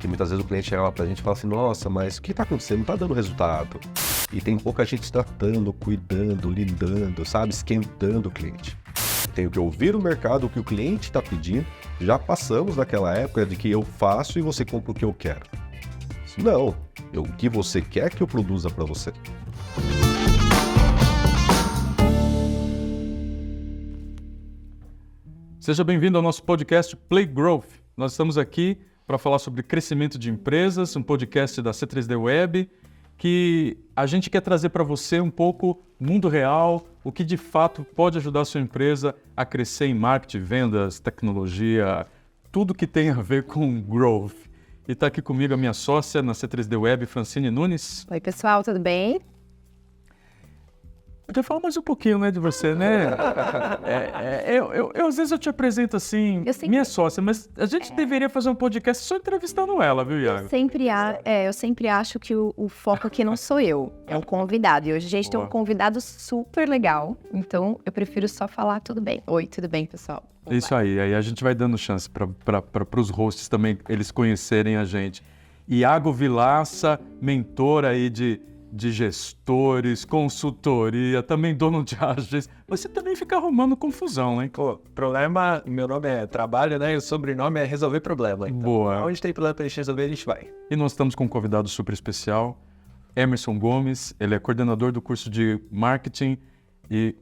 Que muitas vezes o cliente chega lá pra gente e fala assim, nossa, mas o que tá acontecendo? Não tá dando resultado. E tem pouca gente tratando, cuidando, lidando, sabe? Esquentando o cliente. Tenho que ouvir o mercado, o que o cliente está pedindo. Já passamos daquela época de que eu faço e você compra o que eu quero. Não, o que você quer que eu produza para você. Seja bem-vindo ao nosso podcast Play Growth. Nós estamos aqui para falar sobre crescimento de empresas, um podcast da C3D Web, que a gente quer trazer para você um pouco mundo real, o que de fato pode ajudar a sua empresa a crescer em marketing, vendas, tecnologia, tudo que tem a ver com growth. E está aqui comigo a minha sócia na C3D Web, Francine Nunes. Oi, pessoal, tudo bem? Podia falar mais um pouquinho, né, de você, né? Eu às vezes eu te apresento assim, minha sócia, mas a gente deveria fazer um podcast só entrevistando ela, viu, Iago? Eu sempre acho que o foco aqui não sou eu, é o convidado. E hoje a gente tem um convidado super legal, então eu prefiro só falar tudo bem. Oi, tudo bem, pessoal? Isso aí a gente vai dando chance para os hosts também, eles conhecerem a gente. Iago Vilaça, mentor aí de gestores, consultoria, também dono de agência. Você também fica arrumando confusão, hein? Pô, problema, meu nome é trabalho, né? E o sobrenome é resolver problema. Então, boa. Onde tem problema pra gente resolver, a gente vai. E nós estamos com um convidado super especial, Emerson Gomes. Ele é coordenador do curso de Marketing e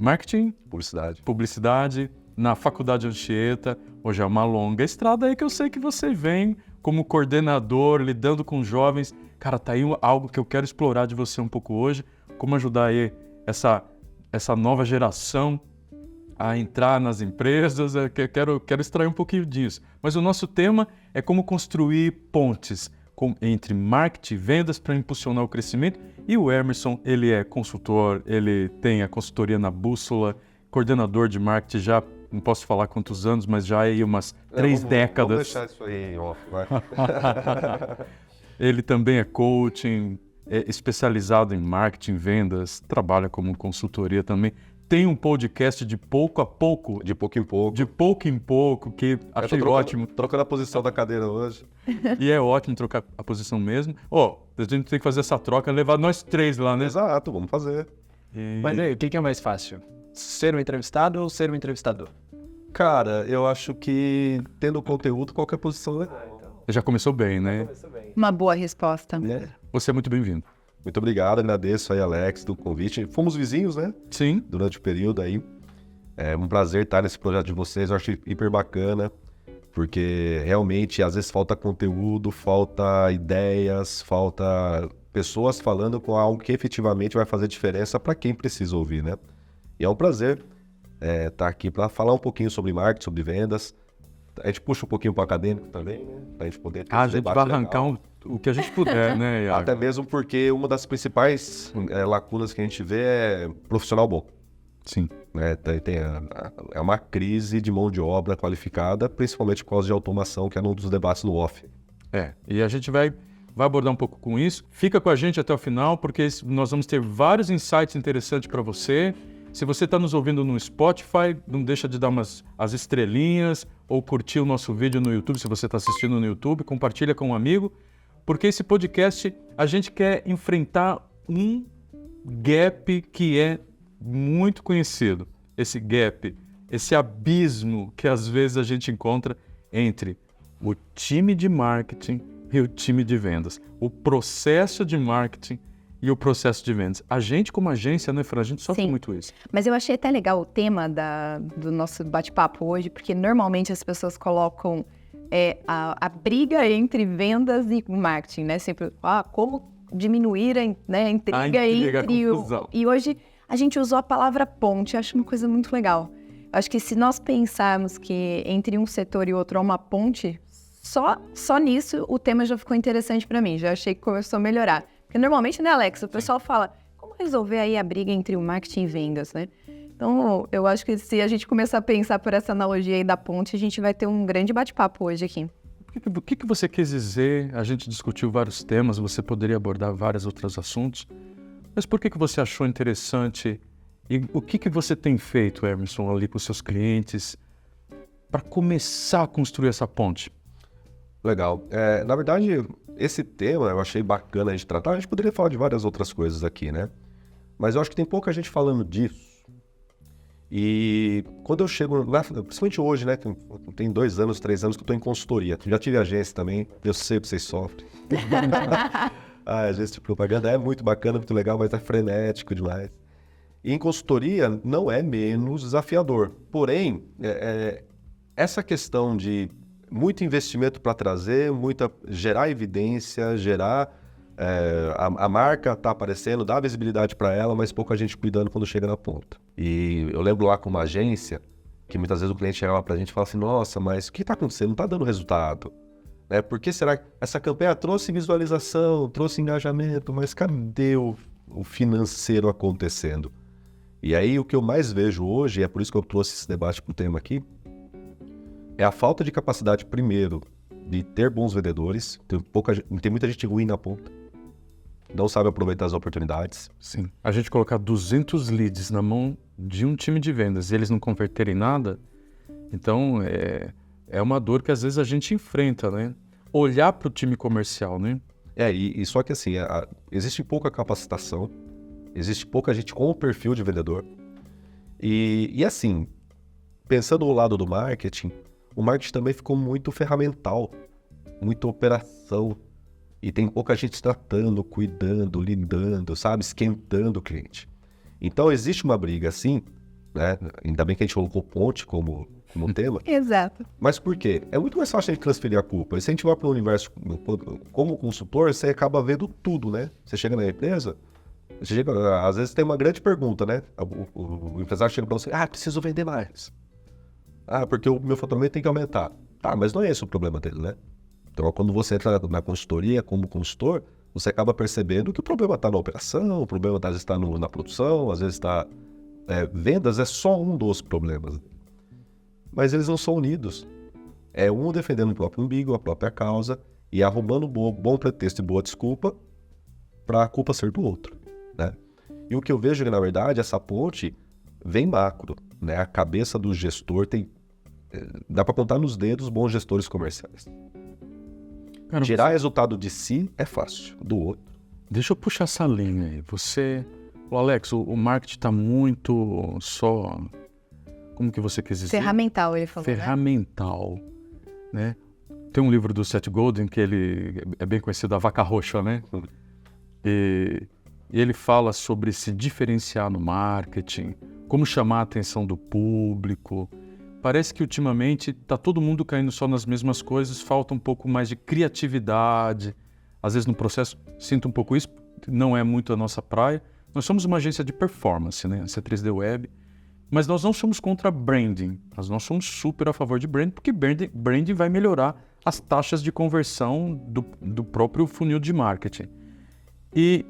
Publicidade na Faculdade Anchieta. Hoje é uma longa estrada aí que eu sei que você vem como coordenador, lidando com jovens. Cara, tá aí algo que eu quero explorar de você um pouco hoje, como ajudar aí essa nova geração a entrar nas empresas. Eu quero extrair um pouquinho disso. Mas o nosso tema é como construir pontes entre marketing e vendas para impulsionar o crescimento. E o Emerson, ele é consultor, ele tem a consultoria na Bússola, coordenador de marketing já, não posso falar quantos anos, mas já aí umas 3 décadas. Vamos deixar isso aí off, vai. Ele também é coaching, é especializado em marketing, vendas, trabalha como consultoria também. Tem um podcast de pouco a pouco. De pouco em pouco. De pouco em pouco, que achei ótimo. Trocando a posição da cadeira hoje. E é ótimo trocar a posição mesmo. A gente tem que fazer essa troca, levar nós 3 lá, né? Exato, vamos fazer. Mas aí, o que é mais fácil? Ser um entrevistado ou ser um entrevistador? Cara, eu acho que tendo conteúdo, qualquer posição é legal. Já começou bem, né? Uma boa resposta. Você é muito bem-vindo. Muito obrigado, agradeço aí, Alex, do convite. Fomos vizinhos, né? Sim. Durante o período aí. É um prazer estar nesse projeto de vocês, eu acho hiper bacana, porque realmente às vezes falta conteúdo, falta ideias, falta pessoas falando com algo que efetivamente vai fazer diferença para quem precisa ouvir, né? E é um prazer estar aqui para falar um pouquinho sobre marketing, sobre vendas. A gente puxa um pouquinho para o acadêmico também, né? Para a gente poder ter a gente vai arrancar o que a gente puder, né, Iago? Até mesmo porque uma das principais lacunas que a gente vê é profissional bom. Sim. É uma crise de mão de obra qualificada, principalmente por causa de automação, que é um dos debates no off. E a gente vai abordar um pouco com isso. Fica com a gente até o final, porque nós vamos ter vários insights interessantes para você. Se você está nos ouvindo no Spotify, não deixa de dar as estrelinhas ou curtir o nosso vídeo no YouTube, se você está assistindo no YouTube, compartilha com um amigo, porque esse podcast a gente quer enfrentar um gap que é muito conhecido. Esse gap, esse abismo que às vezes a gente encontra entre o time de marketing e o time de vendas, o processo de marketing e o processo de vendas. A gente, como agência, né, Fran, a gente sofre muito isso. Mas eu achei até legal o tema do nosso bate-papo hoje, porque normalmente as pessoas colocam a briga entre vendas e marketing, né? Sempre, como diminuir a intriga entre o... E hoje a gente usou a palavra ponte, eu acho uma coisa muito legal. Eu acho que se nós pensarmos que entre um setor e outro há uma ponte, só nisso o tema já ficou interessante para mim, já achei que começou a melhorar. Porque normalmente, né, Alex, o pessoal fala, como resolver aí a briga entre o marketing e vendas, né? Então, eu acho que se a gente começar a pensar por essa analogia aí da ponte, a gente vai ter um grande bate-papo hoje aqui. O que você quis dizer? A gente discutiu vários temas, você poderia abordar vários outros assuntos, mas por que você achou interessante e o que você tem feito, Emerson, ali com os seus clientes para começar a construir essa ponte? Legal. Na verdade, esse tema eu achei bacana a gente tratar. A gente poderia falar de várias outras coisas aqui, né? Mas eu acho que tem pouca gente falando disso. E quando eu chego lá, principalmente hoje, né? Tem 2 anos, 3 anos que eu estou em consultoria. Já tive agência também, eu sei que vocês sofrem. A agência de propaganda é muito bacana, muito legal, mas é frenético demais. E em consultoria não é menos desafiador. Porém, essa questão de muito investimento para trazer, gerar evidência, a marca tá aparecendo, dá visibilidade para ela, mas pouca gente cuidando quando chega na ponta. E eu lembro lá com uma agência, que muitas vezes o cliente chegava pra gente e falava assim, nossa, mas o que tá acontecendo? Não tá dando resultado. Por que será que essa campanha trouxe visualização, trouxe engajamento, mas cadê o financeiro acontecendo? E aí o que eu mais vejo hoje, e é por isso que eu trouxe esse debate pro tema aqui, é a falta de capacidade, primeiro, de ter bons vendedores. Tem muita gente ruim na ponta. Não sabe aproveitar as oportunidades. Sim. A gente colocar 200 leads na mão de um time de vendas e eles não converterem nada, então é uma dor que às vezes a gente enfrenta, né? Olhar para o time comercial, né? E só que assim, existe pouca capacitação, existe pouca gente com o perfil de vendedor. E assim, pensando no lado do marketing, o marketing também ficou muito ferramental, muito operação. E tem pouca gente tratando, cuidando, lidando, sabe? Esquentando o cliente. Então existe uma briga assim, né? Ainda bem que a gente colocou ponte como tema. Exato. Mas por quê? É muito mais fácil a gente transferir a culpa. E se a gente vai para o universo como consultor, você acaba vendo tudo, né? Você chega na empresa, às vezes tem uma grande pergunta, né? O empresário chega para você, preciso vender mais. Porque o meu faturamento tem que aumentar. Tá, mas não é esse o problema dele, né? Então, quando você entra na consultoria como consultor, você acaba percebendo que o problema está na operação, o problema às vezes está na produção, às vezes está... vendas é só um dos problemas. Mas eles não são unidos. É um defendendo o próprio umbigo, a própria causa, e arrumando bom pretexto e boa desculpa para a culpa ser do outro, né? E o que eu vejo é que, na verdade, essa ponte vem macro, né? A cabeça do gestor tem... dá para contar nos dedos bons gestores comerciais. Cara, Tirar resultado de si é fácil, do outro. Deixa eu puxar essa linha aí. O Alex, o marketing está muito só... Como que você quis dizer? Ferramental, ele falou, Ferramental, né? Tem um livro do Seth Godin que ele é bem conhecido, A Vaca Roxa, né? E ele fala sobre se diferenciar no marketing, como chamar a atenção do público. Parece que ultimamente está todo mundo caindo só nas mesmas coisas, falta um pouco mais de criatividade. Às vezes no processo sinto um pouco isso, não é muito a nossa praia. Nós somos uma agência de performance, né? A C3D Web, mas nós não somos contra branding. Nós somos super a favor de branding, porque branding vai melhorar as taxas de conversão do próprio funil de marketing. E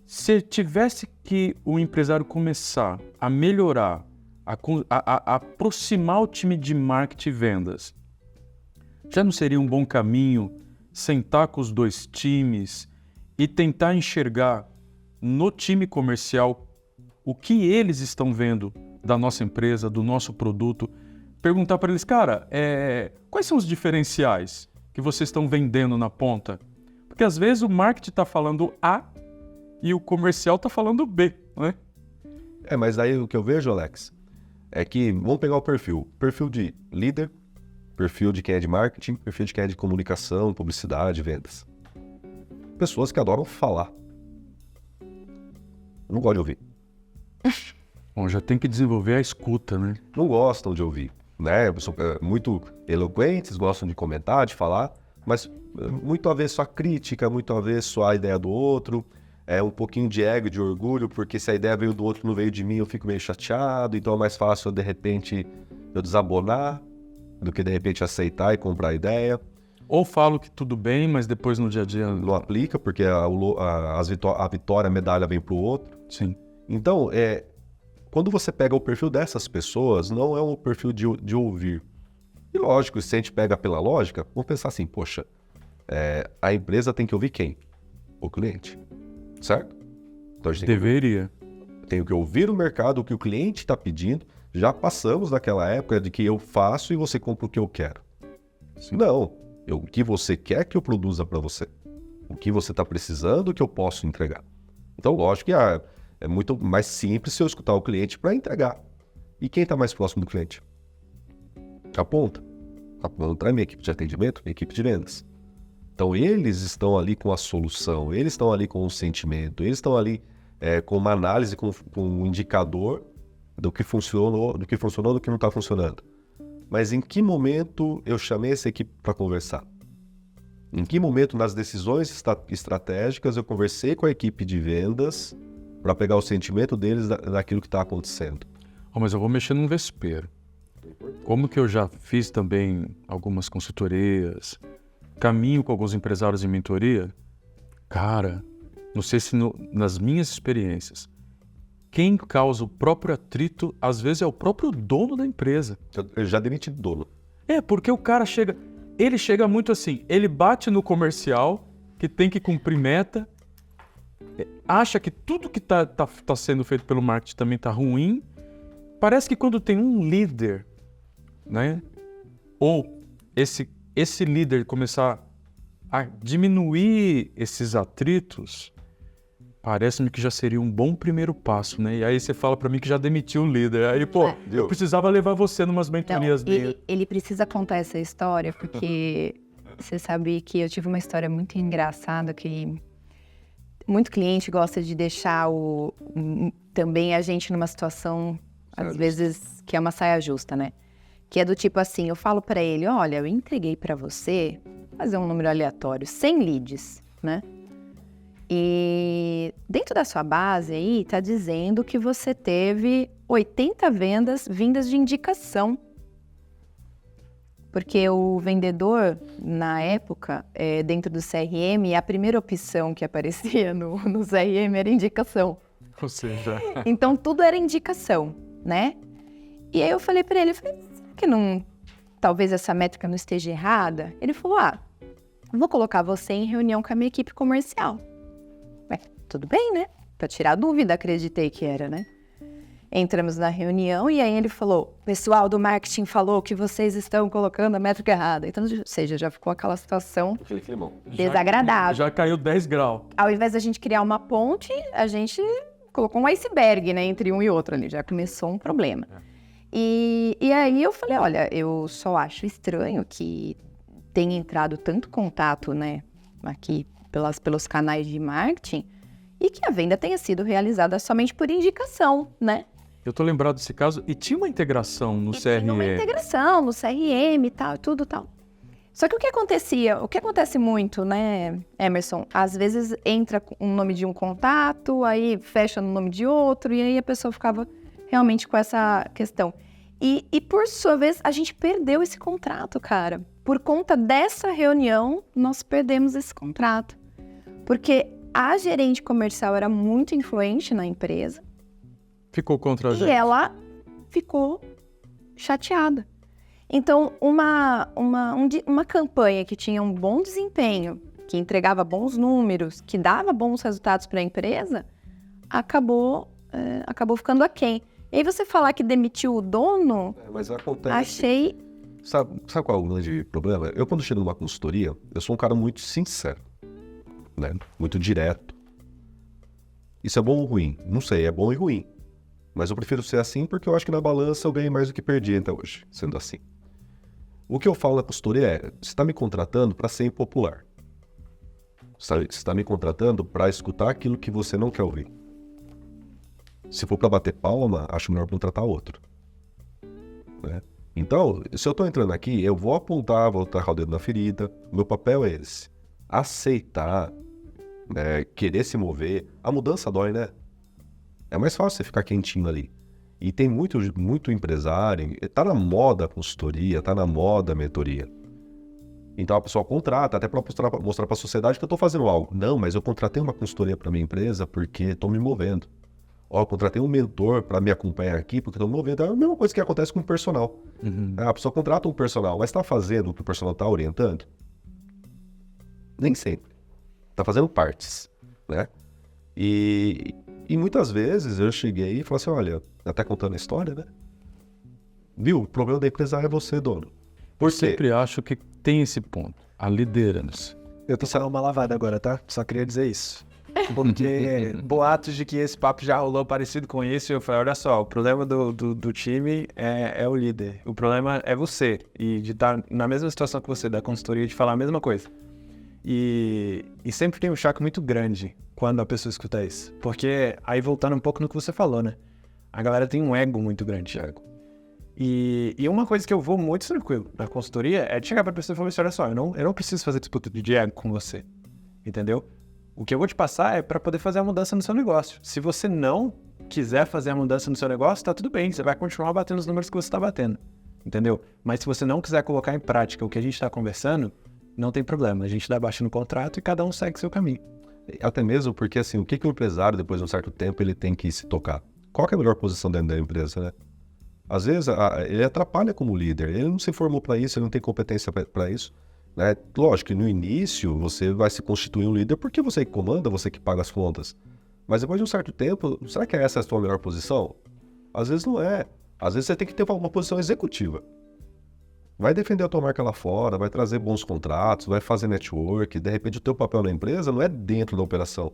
se tivesse que o empresário começar a melhorar, a aproximar o time de marketing e vendas, já não seria um bom caminho sentar com os dois times e tentar enxergar no time comercial o que eles estão vendo da nossa empresa, do nosso produto, perguntar para eles, cara, quais são os diferenciais que vocês estão vendendo na ponta? Porque às vezes o marketing está falando A e o comercial está falando B, né? Mas daí o que eu vejo, Alex, é que, vamos pegar o perfil de líder, perfil de quem é de marketing, perfil de quem é de comunicação, publicidade, vendas. Pessoas que adoram falar. Não gosto de ouvir. Bom, já tem que desenvolver a escuta, né? Não gostam de ouvir, né? São muito eloquentes, gostam de comentar, de falar, mas muito avesso à crítica, muito avesso à ideia do outro, um pouquinho de ego, de orgulho, porque se a ideia veio do outro, não veio de mim, eu fico meio chateado, então é mais fácil, de repente, eu desabonar do que, de repente, aceitar e comprar a ideia. Ou falo que tudo bem, mas depois no dia a dia... Não aplica, porque a vitória, a medalha vem pro outro. Sim. Então, quando você pega o perfil dessas pessoas, não é um perfil de ouvir. E lógico, se a gente pega pela lógica, vamos pensar assim, poxa, a empresa tem que ouvir quem? O cliente, certo? Então a gente tem que ouvir o mercado, o que o cliente está pedindo. Já passamos daquela época de que eu faço e você compra o que eu quero. Sim. Não, O que você quer que eu produza para você? O que você está precisando que eu posso entregar? Então, lógico que é muito mais simples se eu escutar o cliente para entregar. E quem está mais próximo do cliente? Aponta. Aponta a minha equipe de atendimento, minha equipe de vendas. Então, eles estão ali com a solução, eles estão ali com o sentimento, eles estão ali com uma análise, com um indicador do que funcionou, do que não está funcionando. Mas em que momento eu chamei essa equipe para conversar? Em que momento, nas decisões estratégicas, eu conversei com a equipe de vendas para pegar o sentimento deles daquilo que está acontecendo? Mas eu vou mexer num vespeiro. Como que eu já fiz também algumas consultorias, caminho com alguns empresários em mentoria, cara, não sei se nas minhas experiências, quem causa o próprio atrito, às vezes, é o próprio dono da empresa. Eu já demiti dono. Porque o cara ele chega muito assim, ele bate no comercial, que tem que cumprir meta, acha que tudo que tá sendo feito pelo marketing também tá ruim. Parece que quando tem um líder, né, ou esse líder começar a diminuir esses atritos, parece-me que já seria um bom primeiro passo, né? E aí você fala pra mim que já demitiu o líder. Aí, eu precisava levar você numas mentorias dele. Ele precisa contar essa história, porque você sabe que eu tive uma história muito engraçada, que muito cliente gosta de deixar também a gente numa situação, às vezes, que é uma saia justa, né? Que é do tipo assim, eu falo pra ele, olha, eu entreguei pra você, fazer um número aleatório, 100 leads, né? E dentro da sua base aí, tá dizendo que você teve 80 vendas vindas de indicação. Porque o vendedor, na época, dentro do CRM, a primeira opção que aparecia no CRM era indicação. Ou seja... Então, tudo era indicação, né? E aí eu falei pra ele, será que talvez essa métrica não esteja errada? Ele falou, vou colocar você em reunião com a minha equipe comercial. Tudo bem, né? Pra tirar dúvida, acreditei que era, né? Entramos na reunião e aí ele falou, o pessoal do marketing falou que vocês estão colocando a métrica errada. Então, ou seja, já ficou aquela situação desagradável. Já caiu 10 graus. Ao invés da gente criar uma ponte, a gente colocou um iceberg, né, entre um e outro ali. Já começou um problema. E aí eu falei, olha, eu só acho estranho que tenha entrado tanto contato, né, aqui pelos canais de marketing, e que a venda tenha sido realizada somente por indicação, né? Eu tô lembrado desse caso, e tinha uma integração no CRM. Tinha uma integração no CRM e tal, tudo tal. Só que o que acontece muito, né, Emerson? Às vezes entra o nome de um contato, aí fecha no nome de outro, e aí a pessoa ficava realmente com essa questão. E por sua vez, a gente perdeu esse contrato, cara. Por conta dessa reunião, nós perdemos esse contrato. Porque a gerente comercial era muito influente na empresa. Ficou contra a gente. E ela ficou chateada. Então, uma campanha que tinha um bom desempenho, que entregava bons números, que dava bons resultados para a empresa, acabou ficando aquém. E aí você falar que demitiu o dono, mas acontece. Achei... Sabe qual é o grande problema? Eu, quando chego numa consultoria, eu sou um cara muito sincero, né? Muito direto. Isso é bom ou ruim? Não sei, é bom e ruim. Mas eu prefiro ser assim porque eu acho que na balança eu ganhei mais do que perdi até hoje, sendo assim. O que eu falo na consultoria é, você está me contratando para ser impopular. Você está me contratando para escutar aquilo que você não quer ouvir. Se for para bater palma, acho melhor contratar outro. Né? Então, se eu estou entrando aqui, eu vou apontar, vou tacar o dedo na ferida. O meu papel é esse. Aceitar, querer se mover. A mudança dói, né? É mais fácil você ficar quentinho ali. E tem muito empresário, tá na moda a consultoria, tá na moda a mentoria. Então a pessoa contrata, até para mostrar para a sociedade que eu estou fazendo algo. Não, mas eu contratei uma consultoria para minha empresa porque estou me movendo. Eu contratei um mentor para me acompanhar aqui porque estou me movendo. É a mesma coisa que acontece com o personal. Uhum. A pessoa contrata um personal, mas está fazendo o que o personal está orientando? Nem sempre. Está fazendo partes, né? E muitas vezes eu cheguei e falei assim, olha, até contando a história, né? Viu, o problema da empresa é você, dono. Por quê? Sempre acho que tem esse ponto. A liderança. Eu tô só uma lavada agora, tá? Só queria dizer isso. Porque boatos de que esse papo já rolou parecido com isso, e eu falei, olha só, o problema do time é o líder. O problema é você. E de estar na mesma situação que você, da consultoria, de falar a mesma coisa. E sempre tem um choque muito grande quando a pessoa escuta isso. Porque, aí voltando um pouco no que você falou, né? A galera tem um ego muito grande. E uma coisa que eu vou muito tranquilo na consultoria é de chegar pra pessoa e falar assim, olha só, eu não preciso fazer disputa de ego com você. Entendeu? O que eu vou te passar é para poder fazer a mudança no seu negócio. Se você não quiser fazer a mudança no seu negócio, tá tudo bem. Você vai continuar batendo os números que você está batendo. Entendeu? Mas se você não quiser colocar em prática o que a gente está conversando, não tem problema. A gente dá baixa no contrato e cada um segue seu caminho. Até mesmo porque, assim, o que o empresário, depois de um certo tempo, ele tem que se tocar? Qual que é a melhor posição dentro da empresa, né? Às vezes, ele atrapalha como líder. Ele não se formou para isso, ele não tem competência para isso. Né? Lógico que no início você vai se constituir um líder porque você que comanda, você que paga as contas. Mas depois de um certo tempo, será que essa é a sua melhor posição? Às vezes não é. Às vezes você tem que ter uma posição executiva. Vai defender a tua marca lá fora, vai trazer bons contratos, vai fazer network. De repente o teu papel na empresa não é dentro da operação.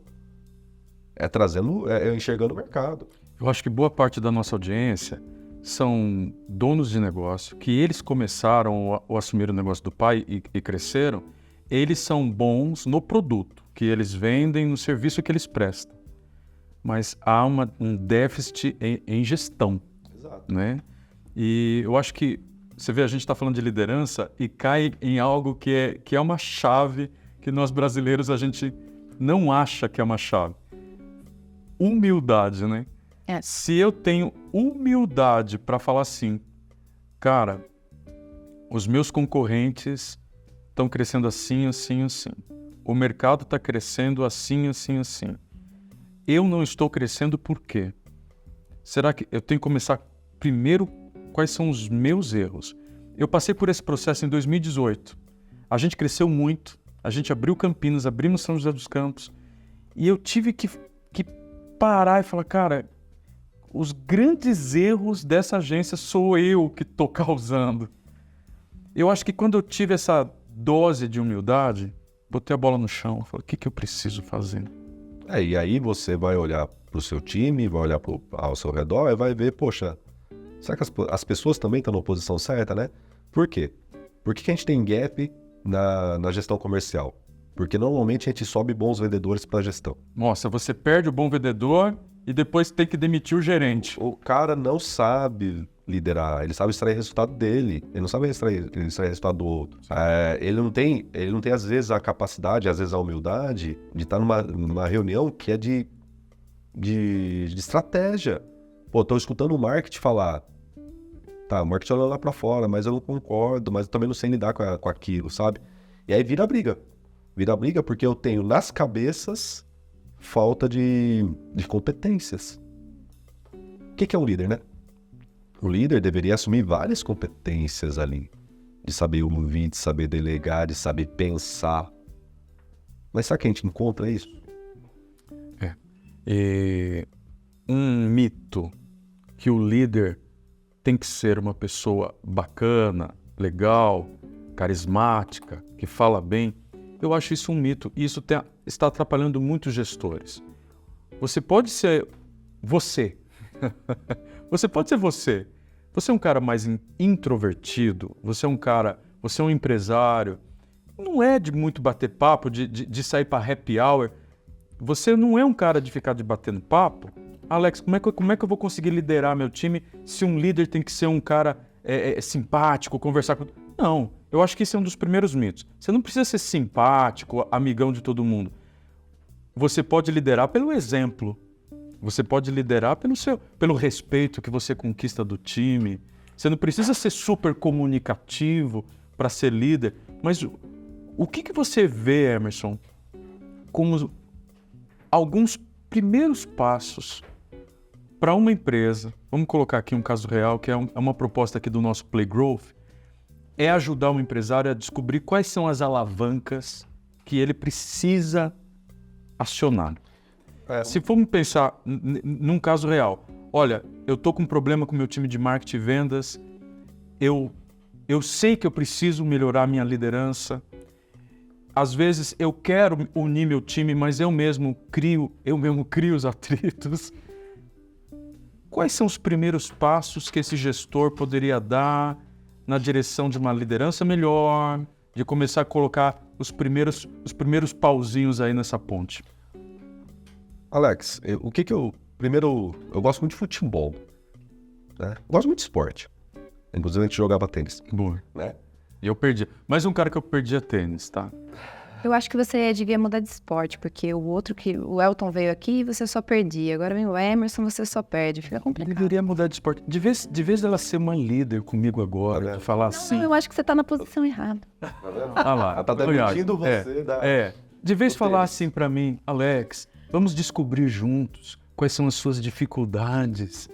É trazendo, é enxergando o mercado. Eu acho que boa parte da nossa audiência são donos de negócio, que eles começaram ou assumiram o negócio do pai e cresceram. Eles são bons no produto que eles vendem, no serviço que eles prestam. Mas há um déficit em gestão. Exato. Né? E eu acho que, você vê, a gente está falando de liderança e cai em algo que é uma chave que nós brasileiros a gente não acha que é uma chave. Humildade, né? É. Se eu tenho humildade para falar assim, cara, os meus concorrentes estão crescendo assim, assim, assim. O mercado está crescendo assim, assim, assim. Eu não estou crescendo por quê? Será que eu tenho que começar primeiro quais são os meus erros? Eu passei por esse processo em 2018. A gente cresceu muito, a gente abriu Campinas, abrimos São José dos Campos, e eu tive que parar e falar, cara, os grandes erros dessa agência sou eu que estou causando. Eu acho que quando eu tive essa dose de humildade, botei a bola no chão, falei, o que eu preciso fazer? E aí você vai olhar para o seu time, vai olhar ao seu redor e vai ver, poxa, será que as pessoas também estão na posição certa, né? Por quê? Por que a gente tem gap na gestão comercial? Porque normalmente a gente sobe bons vendedores para a gestão. Nossa, você perde o bom vendedor e depois tem que demitir o gerente. O cara não sabe liderar, ele sabe extrair resultado dele, ele não sabe extrair resultado do outro. Ele não tem às vezes a capacidade, às vezes a humildade de estar numa reunião que é de estratégia. Pô, tô escutando o marketing falar, tá, o marketing olha lá pra fora, mas eu não concordo, mas eu também não sei lidar com aquilo, sabe? E aí vira briga. Vira briga porque eu tenho nas cabeças falta de competências. O que é um líder, né? O líder deveria assumir várias competências ali. De saber ouvir, de saber delegar, de saber pensar. Mas será que a gente encontra isso? Um mito que o líder tem que ser uma pessoa bacana, legal, carismática, que fala bem. Eu acho isso um mito e isso está atrapalhando muitos gestores. Você pode ser você. Você pode ser você. Você é um cara mais introvertido, você é um empresário. Não é de muito bater papo, de sair para happy hour. Você não é um cara de ficar batendo papo. Alex, como é que eu vou conseguir liderar meu time se um líder tem que ser um cara simpático, conversar com... Não, eu acho que esse é um dos primeiros mitos. Você não precisa ser simpático, amigão de todo mundo. Você pode liderar pelo exemplo. Você pode liderar pelo respeito que você conquista do time. Você não precisa ser super comunicativo para ser líder. Mas o que você vê, Emerson, como alguns primeiros passos para uma empresa? Vamos colocar aqui um caso real, que é uma proposta aqui do nosso Play Growth. É ajudar o empresário a descobrir quais são as alavancas que ele precisa acionar. Se formos pensar num caso real, olha, eu estou com um problema com o meu time de marketing e vendas, eu sei que eu preciso melhorar minha liderança, às vezes eu quero unir meu time, mas eu mesmo crio os atritos. Quais são os primeiros passos que esse gestor poderia dar na direção de uma liderança melhor, de começar a colocar os primeiros pauzinhos aí nessa ponte? Alex, primeiro, eu gosto muito de futebol, né? Eu gosto muito de esporte. Inclusive, a gente jogava tênis, Boa. né? E eu perdi. Mais um cara que eu perdia tênis, tá? Eu acho que você devia mudar de esporte, porque o Elton veio aqui e você só perdia. Agora vem o Emerson, você só perde. Fica Eu complicado. deveria mudar de esporte. De vez dela ser uma líder comigo agora, de falar assim... Não, eu acho que você tá na posição errada. Ah lá. Ela tá demitindo você. De vez do falar tênis. assim pra mim, Alex, vamos descobrir juntos quais são as suas dificuldades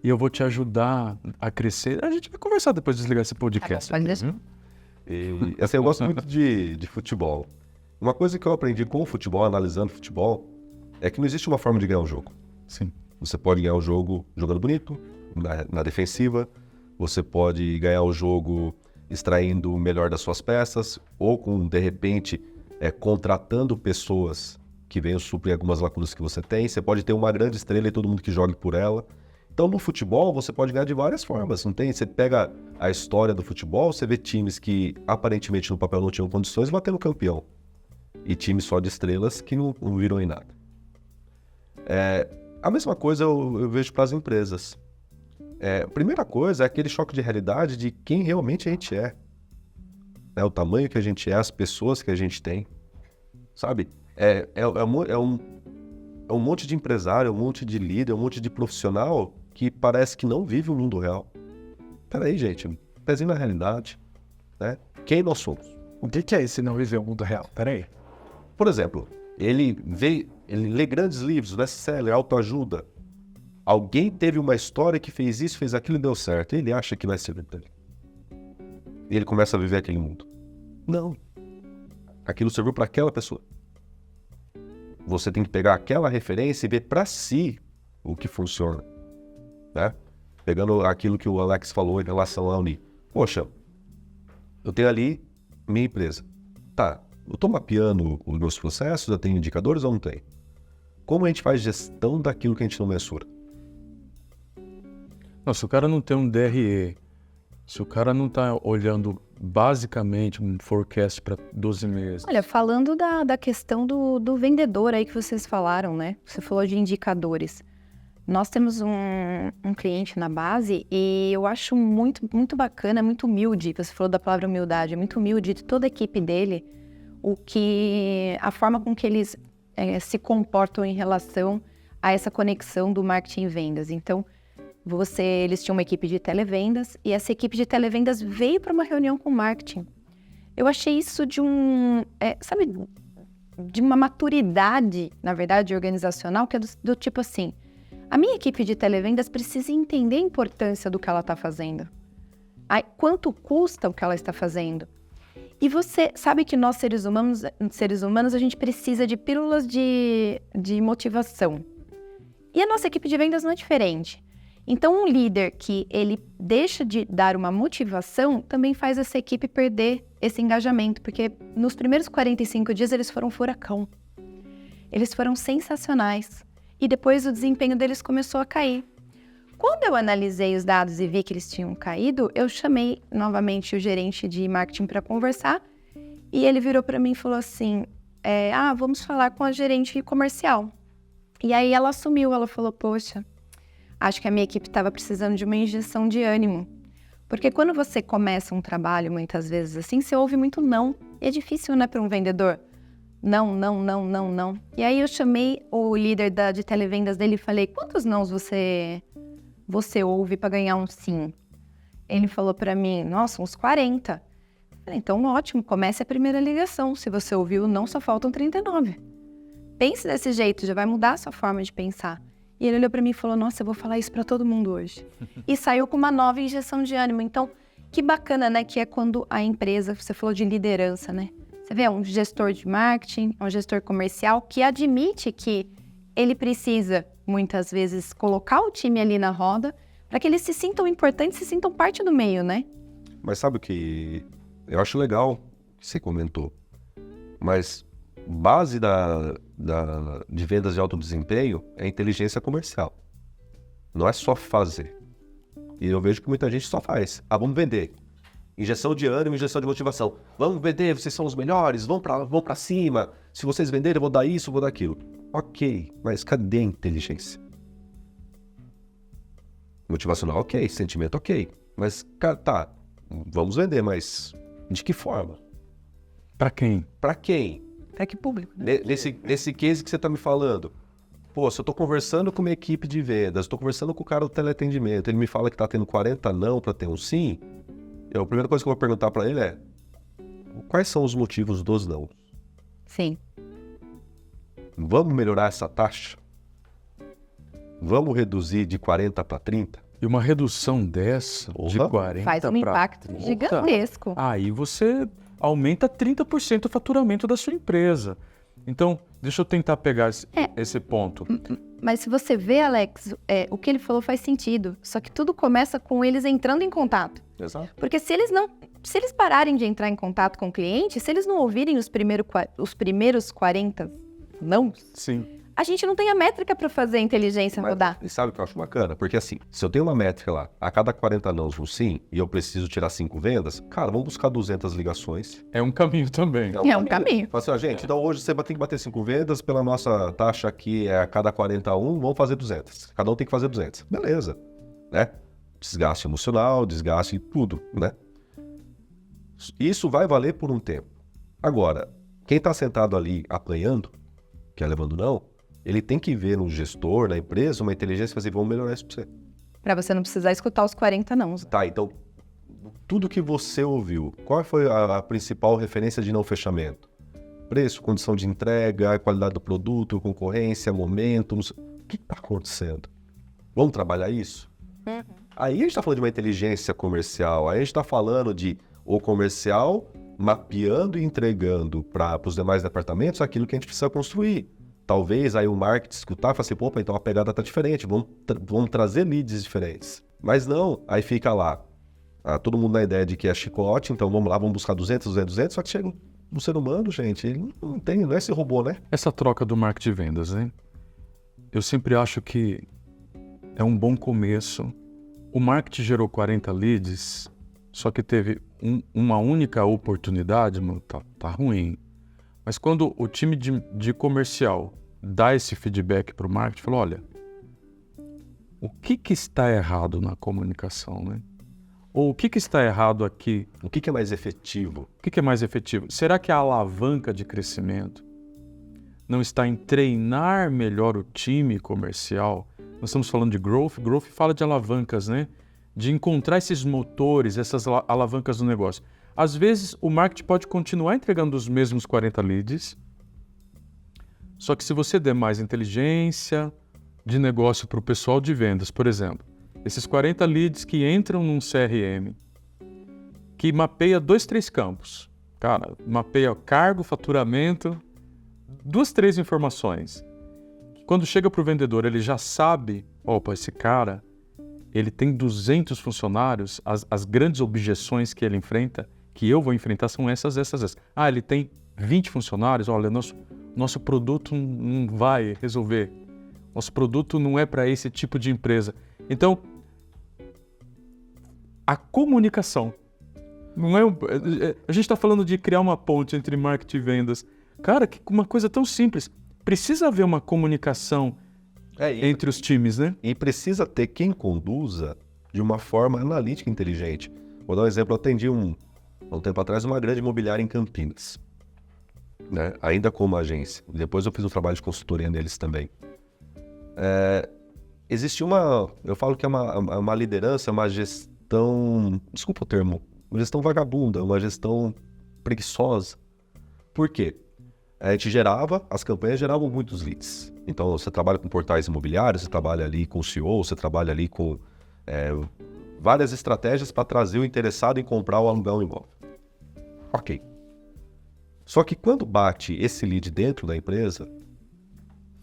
e eu vou te ajudar a crescer. A gente vai conversar depois de desligar esse podcast. Pode aqui, deixar. viu? E, assim, eu gosto muito de futebol. Uma coisa que eu aprendi com o futebol, analisando futebol, é que não existe uma forma de ganhar um jogo. Sim. Você pode ganhar o jogo jogando bonito, na defensiva. Você pode ganhar o jogo extraindo o melhor das suas peças, ou com, de repente, contratando pessoas que venham suprir algumas lacunas que você tem. Você pode ter uma grande estrela e todo mundo que jogue por ela. Então, no futebol, você pode ganhar de várias formas, não tem? Você pega a história do futebol, você vê times que, aparentemente, no papel não tinham condições, batendo campeão. E times só de estrelas que não viram em nada. A mesma coisa eu vejo para as empresas. A primeira coisa é aquele choque de realidade de quem realmente a gente é. O tamanho que a gente é, as pessoas que a gente tem. Sabe? É um monte de empresário, um monte de líder, um monte de profissional que parece que não vive o mundo real. Peraí, gente. Pezinho na realidade. Né? Quem nós somos? O que é esse não viver o mundo real? Peraí. Por exemplo, ele lê grandes livros, best-seller, autoajuda. Alguém teve uma história que fez isso, fez aquilo e deu certo. Ele acha que vai ser para ele. E ele começa a viver aquele mundo. Não. Aquilo serviu para aquela pessoa. Você tem que pegar aquela referência e ver para si o que funciona. Né? Pegando aquilo que o Alex falou em relação à Uni. Poxa, eu tenho ali minha empresa. Tá. Eu estou mapeando os meus processos, eu tenho indicadores ou não tenho? Como a gente faz gestão daquilo que a gente não mensura? Se o cara não tem um DRE, se o cara não está olhando basicamente um forecast para 12 meses... Olha, falando da questão do vendedor aí que vocês falaram, né? Você falou de indicadores. Nós temos um cliente na base e eu acho muito, muito bacana, muito humilde. Você falou da palavra humildade, é muito humilde de toda a equipe dele, a forma com que eles se comportam em relação a essa conexão do marketing e vendas. Então, eles tinham uma equipe de televendas e essa equipe de televendas veio para uma reunião com o marketing. Eu achei isso de de uma maturidade, na verdade, organizacional, que é do tipo assim, a minha equipe de televendas precisa entender a importância do que ela está fazendo. Quanto custa o que ela está fazendo? E você sabe que nós, seres humanos, a gente precisa de pílulas de motivação. E a nossa equipe de vendas não é diferente. Então, um líder que ele deixa de dar uma motivação também faz essa equipe perder esse engajamento, porque nos primeiros 45 dias eles foram furacão. Eles foram sensacionais. E depois o desempenho deles começou a cair. Quando eu analisei os dados e vi que eles tinham caído, eu chamei novamente o gerente de marketing para conversar e ele virou para mim e falou assim, vamos falar com a gerente comercial. E aí ela assumiu, ela falou, poxa, acho que a minha equipe estava precisando de uma injeção de ânimo. Porque quando você começa um trabalho, muitas vezes assim, você ouve muito não. E é difícil, né, para um vendedor? Não, não, não, não, não. E aí eu chamei o líder de televendas dele e falei, quantos nãos você ouve para ganhar um sim? Ele falou para mim, nossa, uns 40. Eu falei, então ótimo, comece a primeira ligação. Se você ouviu não, só faltam 39. Pense desse jeito, já vai mudar a sua forma de pensar. E ele olhou para mim e falou, nossa, eu vou falar isso para todo mundo hoje. E saiu com uma nova injeção de ânimo. Então, que bacana, né, que é quando a empresa, você falou de liderança, né? Você vê, um gestor de marketing, um gestor comercial que admite que ele precisa, muitas vezes, colocar o time ali na roda para que eles se sintam importantes, se sintam parte do meio, né? Mas sabe o que eu acho legal que você comentou? Mas base de vendas de alto desempenho é inteligência comercial. Não é só fazer. E eu vejo que muita gente só faz. Vamos vender. Injeção de ânimo, injeção de motivação. Vamos vender, vocês são os melhores, vão pra cima. Se vocês venderem, eu vou dar isso, eu vou dar aquilo. Ok, mas cadê a inteligência? Motivacional, ok. Sentimento, ok. Mas, cara, tá, vamos vender, mas de que forma? Para quem? Pra quem? Para que público? Né? Nesse case que você tá me falando, pô, se eu tô conversando com uma equipe de vendas, tô conversando com o cara do teleatendimento, ele me fala que tá tendo 40 não pra ter um sim, a primeira coisa que eu vou perguntar pra ele é: quais são os motivos dos não? Sim. Vamos melhorar essa taxa? Vamos reduzir de 40 para 30? E uma redução dessa de 40 faz um impacto gigantesco. Aí você aumenta 30% o faturamento da sua empresa. Então, deixa eu tentar pegar esse ponto. Mas se você vê, Alex, o que ele falou faz sentido. Só que tudo começa com eles entrando em contato. Exato. Porque se eles pararem de entrar em contato com o cliente, se eles não ouvirem os primeiros 40 não, Sim. a gente não tem a métrica para fazer a inteligência rodar. E sabe o que eu acho bacana? Porque assim, se eu tenho uma métrica lá, a cada 40 nãos um sim, e eu preciso tirar 5 vendas, cara, vamos buscar 200 ligações. É um caminho também. É um caminho. Fala assim, gente, então hoje você tem que bater 5 vendas, pela nossa taxa aqui é a cada 41, vamos fazer 200. Cada um tem que fazer 200. Beleza, né? Desgaste emocional, desgaste tudo, né? Isso vai valer por um tempo. Agora, quem tá sentado ali apanhando, que é levando não, ele tem que ver no gestor, na empresa, uma inteligência e fazer, vamos melhorar isso pra você. Para você não precisar escutar os 40 não. Tá, então, tudo que você ouviu, qual foi a principal referência de não fechamento? Preço, condição de entrega, qualidade do produto, concorrência, momento, não sei. O que tá acontecendo? Vamos trabalhar isso? Aí a gente tá falando de uma inteligência comercial, aí a gente tá falando de o comercial mapeando e entregando para os demais departamentos aquilo que a gente precisa construir. Talvez aí o marketing escutar e falar assim, opa, então a pegada tá diferente, vamos trazer leads diferentes. Mas não, aí fica lá, todo mundo na ideia de que é chicote, então vamos lá, vamos buscar 200, só que chega um ser humano, gente, ele não tem, não é esse robô, né? Essa troca do marketing de vendas, hein? Eu sempre acho que é um bom começo. O marketing gerou 40 leads, só que teve uma única oportunidade, mano, tá ruim. Mas quando o time de comercial dá esse feedback para o marketing, falou, olha, o que está errado na comunicação, né? Ou o que está errado aqui? O que é mais efetivo? O que é mais efetivo? Será que a alavanca de crescimento não está em treinar melhor o time comercial? Nós estamos falando de growth fala de alavancas, né? De encontrar esses motores, essas alavancas do negócio. Às vezes, o marketing pode continuar entregando os mesmos 40 leads, só que se você der mais inteligência de negócio para o pessoal de vendas, por exemplo, esses 40 leads que entram num CRM, que mapeia 2, 3 campos. Cara, mapeia cargo, faturamento, 2, 3 informações. Quando chega para o vendedor, ele já sabe, opa, esse cara, ele tem 200 funcionários, as grandes objeções que ele enfrenta, que eu vou enfrentar são essas. Ele tem 20 funcionários, olha, nosso produto não vai resolver. Nosso produto não é para esse tipo de empresa. Então, a comunicação. Não é a gente está falando de criar uma ponte entre marketing e vendas. Cara, uma coisa tão simples. Precisa haver uma comunicação entre os times, né? E precisa ter quem conduza de uma forma analítica e inteligente. Vou dar um exemplo. Eu atendi um tempo atrás uma grande imobiliária em Campinas, né? Ainda como agência. Depois eu fiz um trabalho de consultoria neles também. Existe eu falo que é uma liderança, uma gestão, desculpa o termo, uma gestão vagabunda, uma gestão preguiçosa. Por quê? As campanhas geravam muitos leads. Então você trabalha com portais imobiliários, você trabalha ali com o CEO, você trabalha ali com várias estratégias para trazer o interessado em comprar ou alugar um imóvel. Ok. Só que quando bate esse lead dentro da empresa,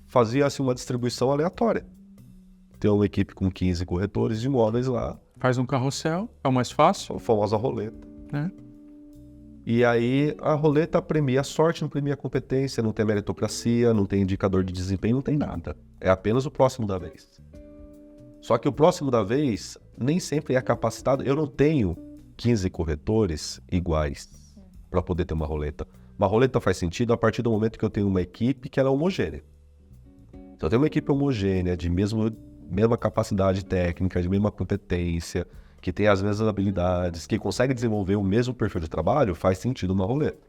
fazia-se uma distribuição aleatória. Tem uma equipe com 15 corretores de imóveis lá. Faz um carrossel, é o mais fácil. A famosa roleta. Né? E aí a roleta premia a sorte, não premia a competência, não tem meritocracia, não tem indicador de desempenho, não tem nada. É apenas o próximo da vez. Só que o próximo da vez nem sempre é capacitado. Eu não tenho 15 corretores iguais para poder ter uma roleta. Uma roleta faz sentido a partir do momento que eu tenho uma equipe que ela é homogênea. Se eu tenho uma equipe homogênea, de mesma capacidade técnica, de mesma competência, que tem as mesmas habilidades, que consegue desenvolver o mesmo perfil de trabalho, faz sentido uma roleta.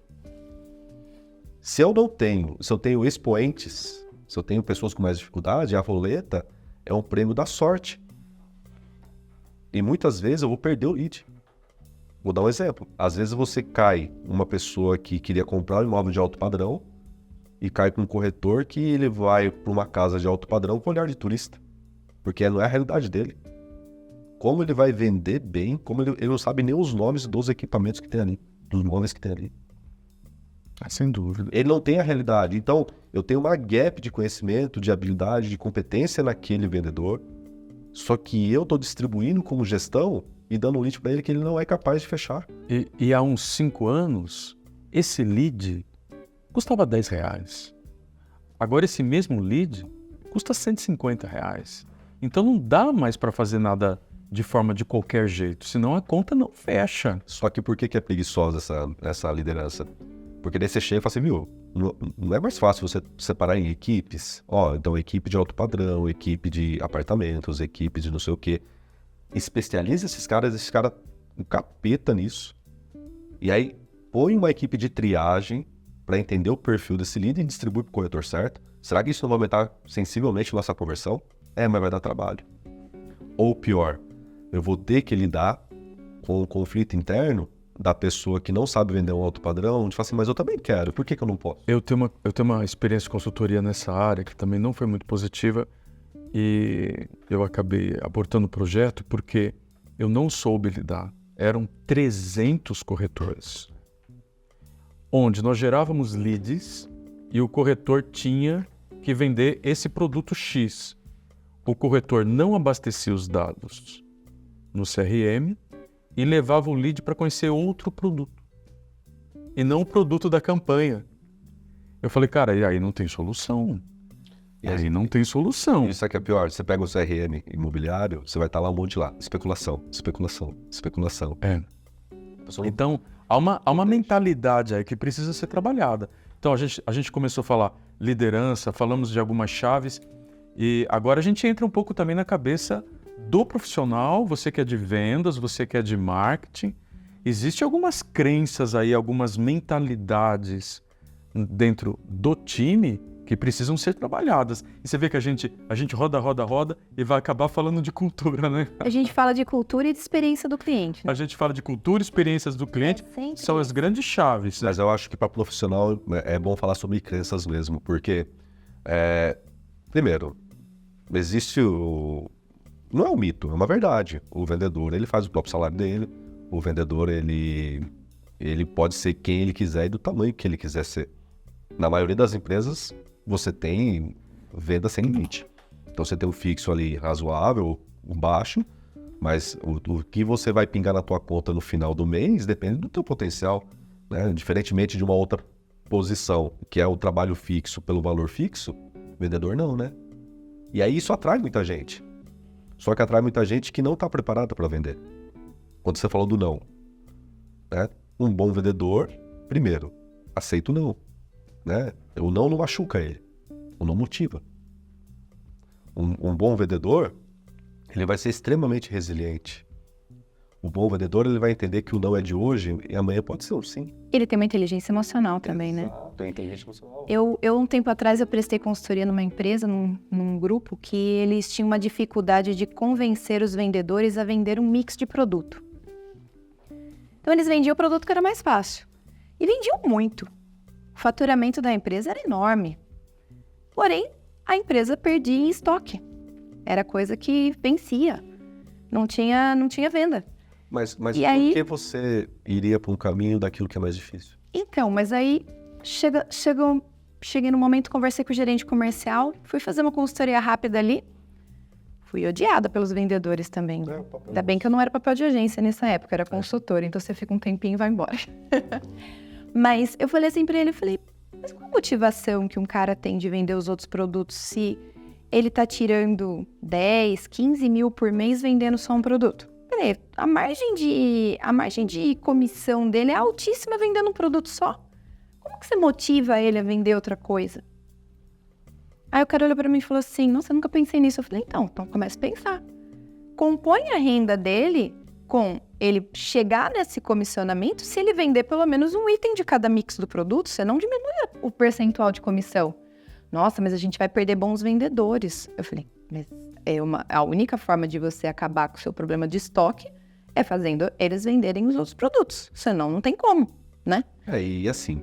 Se eu tenho expoentes, se eu tenho pessoas com mais dificuldade, a roleta é um prêmio da sorte. E muitas vezes eu vou perder o lead. Vou dar um exemplo. Às vezes você cai uma pessoa que queria comprar um imóvel de alto padrão e cai com um corretor que ele vai para uma casa de alto padrão com olhar de turista. Porque não é a realidade dele. Como ele vai vender bem, como ele não sabe nem os nomes dos equipamentos que tem ali, dos móveis que tem ali. Sem dúvida. Ele não tem a realidade. Então, eu tenho uma gap de conhecimento, de habilidade, de competência naquele vendedor. Só que eu estou distribuindo como gestão e dando um lead para ele que ele não é capaz de fechar. E há uns 5 anos, esse lead custava R$10. Agora esse mesmo lead custa R$150. Então não dá mais para fazer nada de forma de qualquer jeito, senão a conta não fecha. Só que por que é preguiçosa essa liderança? Porque daí você chega e fala assim, viu, não é mais fácil você separar em equipes? Então equipe de alto padrão, equipe de apartamentos, equipe de não sei o quê. Especializa esses caras um capeta nisso. E aí põe uma equipe de triagem para entender o perfil desse líder e distribui para o corretor certo. Será que isso não vai aumentar sensivelmente nossa conversão? Mas vai dar trabalho. Ou pior, eu vou ter que lidar com o conflito interno da pessoa que não sabe vender um alto padrão, de falar assim, mas eu também quero, por que eu não posso? Eu tenho uma experiência de consultoria nessa área que também não foi muito positiva e eu acabei abortando o projeto porque eu não soube lidar. Eram 300 corretores, onde nós gerávamos leads e o corretor tinha que vender esse produto X. O corretor não abastecia os dados no CRM e levava o lead para conhecer outro produto e não o produto da campanha. Eu falei, cara, e aí não tem solução. Aí não tem solução. Isso aqui é pior, você pega o CRM imobiliário, você vai estar lá um monte lá, especulação. Então, há uma mentalidade aí que precisa ser trabalhada. Então, a gente começou a falar liderança, falamos de algumas chaves, e agora a gente entra um pouco também na cabeça do profissional, você que é de vendas, você que é de marketing. Existem algumas crenças aí, algumas mentalidades dentro do time que precisam ser trabalhadas. E você vê que a gente roda e vai acabar falando de cultura, né? A gente fala de cultura e de experiência do cliente, né? A gente fala de cultura, experiências do cliente, são as grandes chaves. Mas eu acho que para profissional é bom falar sobre crenças mesmo, porque, primeiro, existe não é um mito, é uma verdade. O vendedor, ele faz o próprio salário dele, o vendedor, ele pode ser quem ele quiser e do tamanho que ele quiser ser. Na maioria das empresas, você tem venda sem limite. Então você tem um fixo ali razoável, um baixo, mas o que você vai pingar na tua conta no final do mês depende do teu potencial, né? Diferentemente de uma outra posição, que é o trabalho fixo pelo valor fixo, vendedor não, né? E aí isso atrai muita gente. Só que atrai muita gente que não está preparada para vender. Quando você falou do não, né? Um bom vendedor, primeiro, aceita o não. Né? O não machuca ele, o não motiva. Um bom vendedor, ele vai ser extremamente resiliente. O bom vendedor, ele vai entender que o não é de hoje e amanhã pode ser um sim. Ele tem uma inteligência emocional também, né? Tem inteligência emocional. Eu, um tempo atrás, eu prestei consultoria numa empresa, num grupo, que eles tinham uma dificuldade de convencer os vendedores a vender um mix de produto. Então, eles vendiam o produto que era mais fácil. E vendiam muito. O faturamento da empresa era enorme. Porém, a empresa perdia em estoque. Era coisa que vencia. Não tinha venda. Mas por aí... que você iria para um caminho daquilo que é mais difícil? Então, mas aí cheguei no momento, conversei com o gerente comercial, fui fazer uma consultoria rápida ali, fui odiada pelos vendedores também. Ainda bem que eu não era papel de agência nessa época, era consultora, então você fica um tempinho e vai embora. Mas eu falei assim pra ele, eu falei, mas qual a motivação que um cara tem de vender os outros produtos se ele tá tirando 10, 15 mil por mês vendendo só um produto? Falei, a margem de comissão dele é altíssima vendendo um produto só. Como que você motiva ele a vender outra coisa? Aí o cara olhou pra mim e falou assim, nossa, eu nunca pensei nisso. Eu falei, então começa a pensar. Compõe a renda dele com ele chegar nesse comissionamento se ele vender pelo menos um item de cada mix do produto, você não diminui o percentual de comissão. Nossa, mas a gente vai perder bons vendedores. Eu falei, mas a única forma de você acabar com o seu problema de estoque é fazendo eles venderem os outros produtos. Senão não tem como, né? E assim,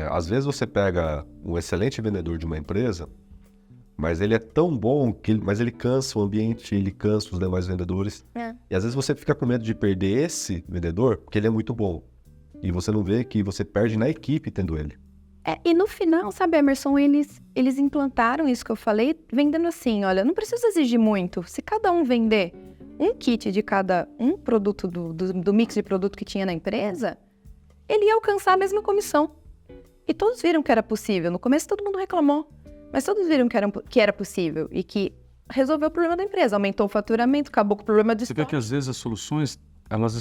às vezes você pega um excelente vendedor de uma empresa, mas ele é tão bom mas ele cansa o ambiente, ele cansa os demais vendedores. E às vezes você fica com medo de perder esse vendedor, porque ele é muito bom. E você não vê que você perde na equipe tendo ele. E no final, sabe, Emerson, eles implantaram isso que eu falei, vendendo assim, olha, não precisa exigir muito. Se cada um vender um kit de cada um produto do mix de produto que tinha na empresa, ele ia alcançar a mesma comissão. E todos viram que era possível. No começo todo mundo reclamou, mas todos viram que era possível e que resolveu o problema da empresa, aumentou o faturamento, acabou com o problema de estoque. Você vê que às vezes as soluções, elas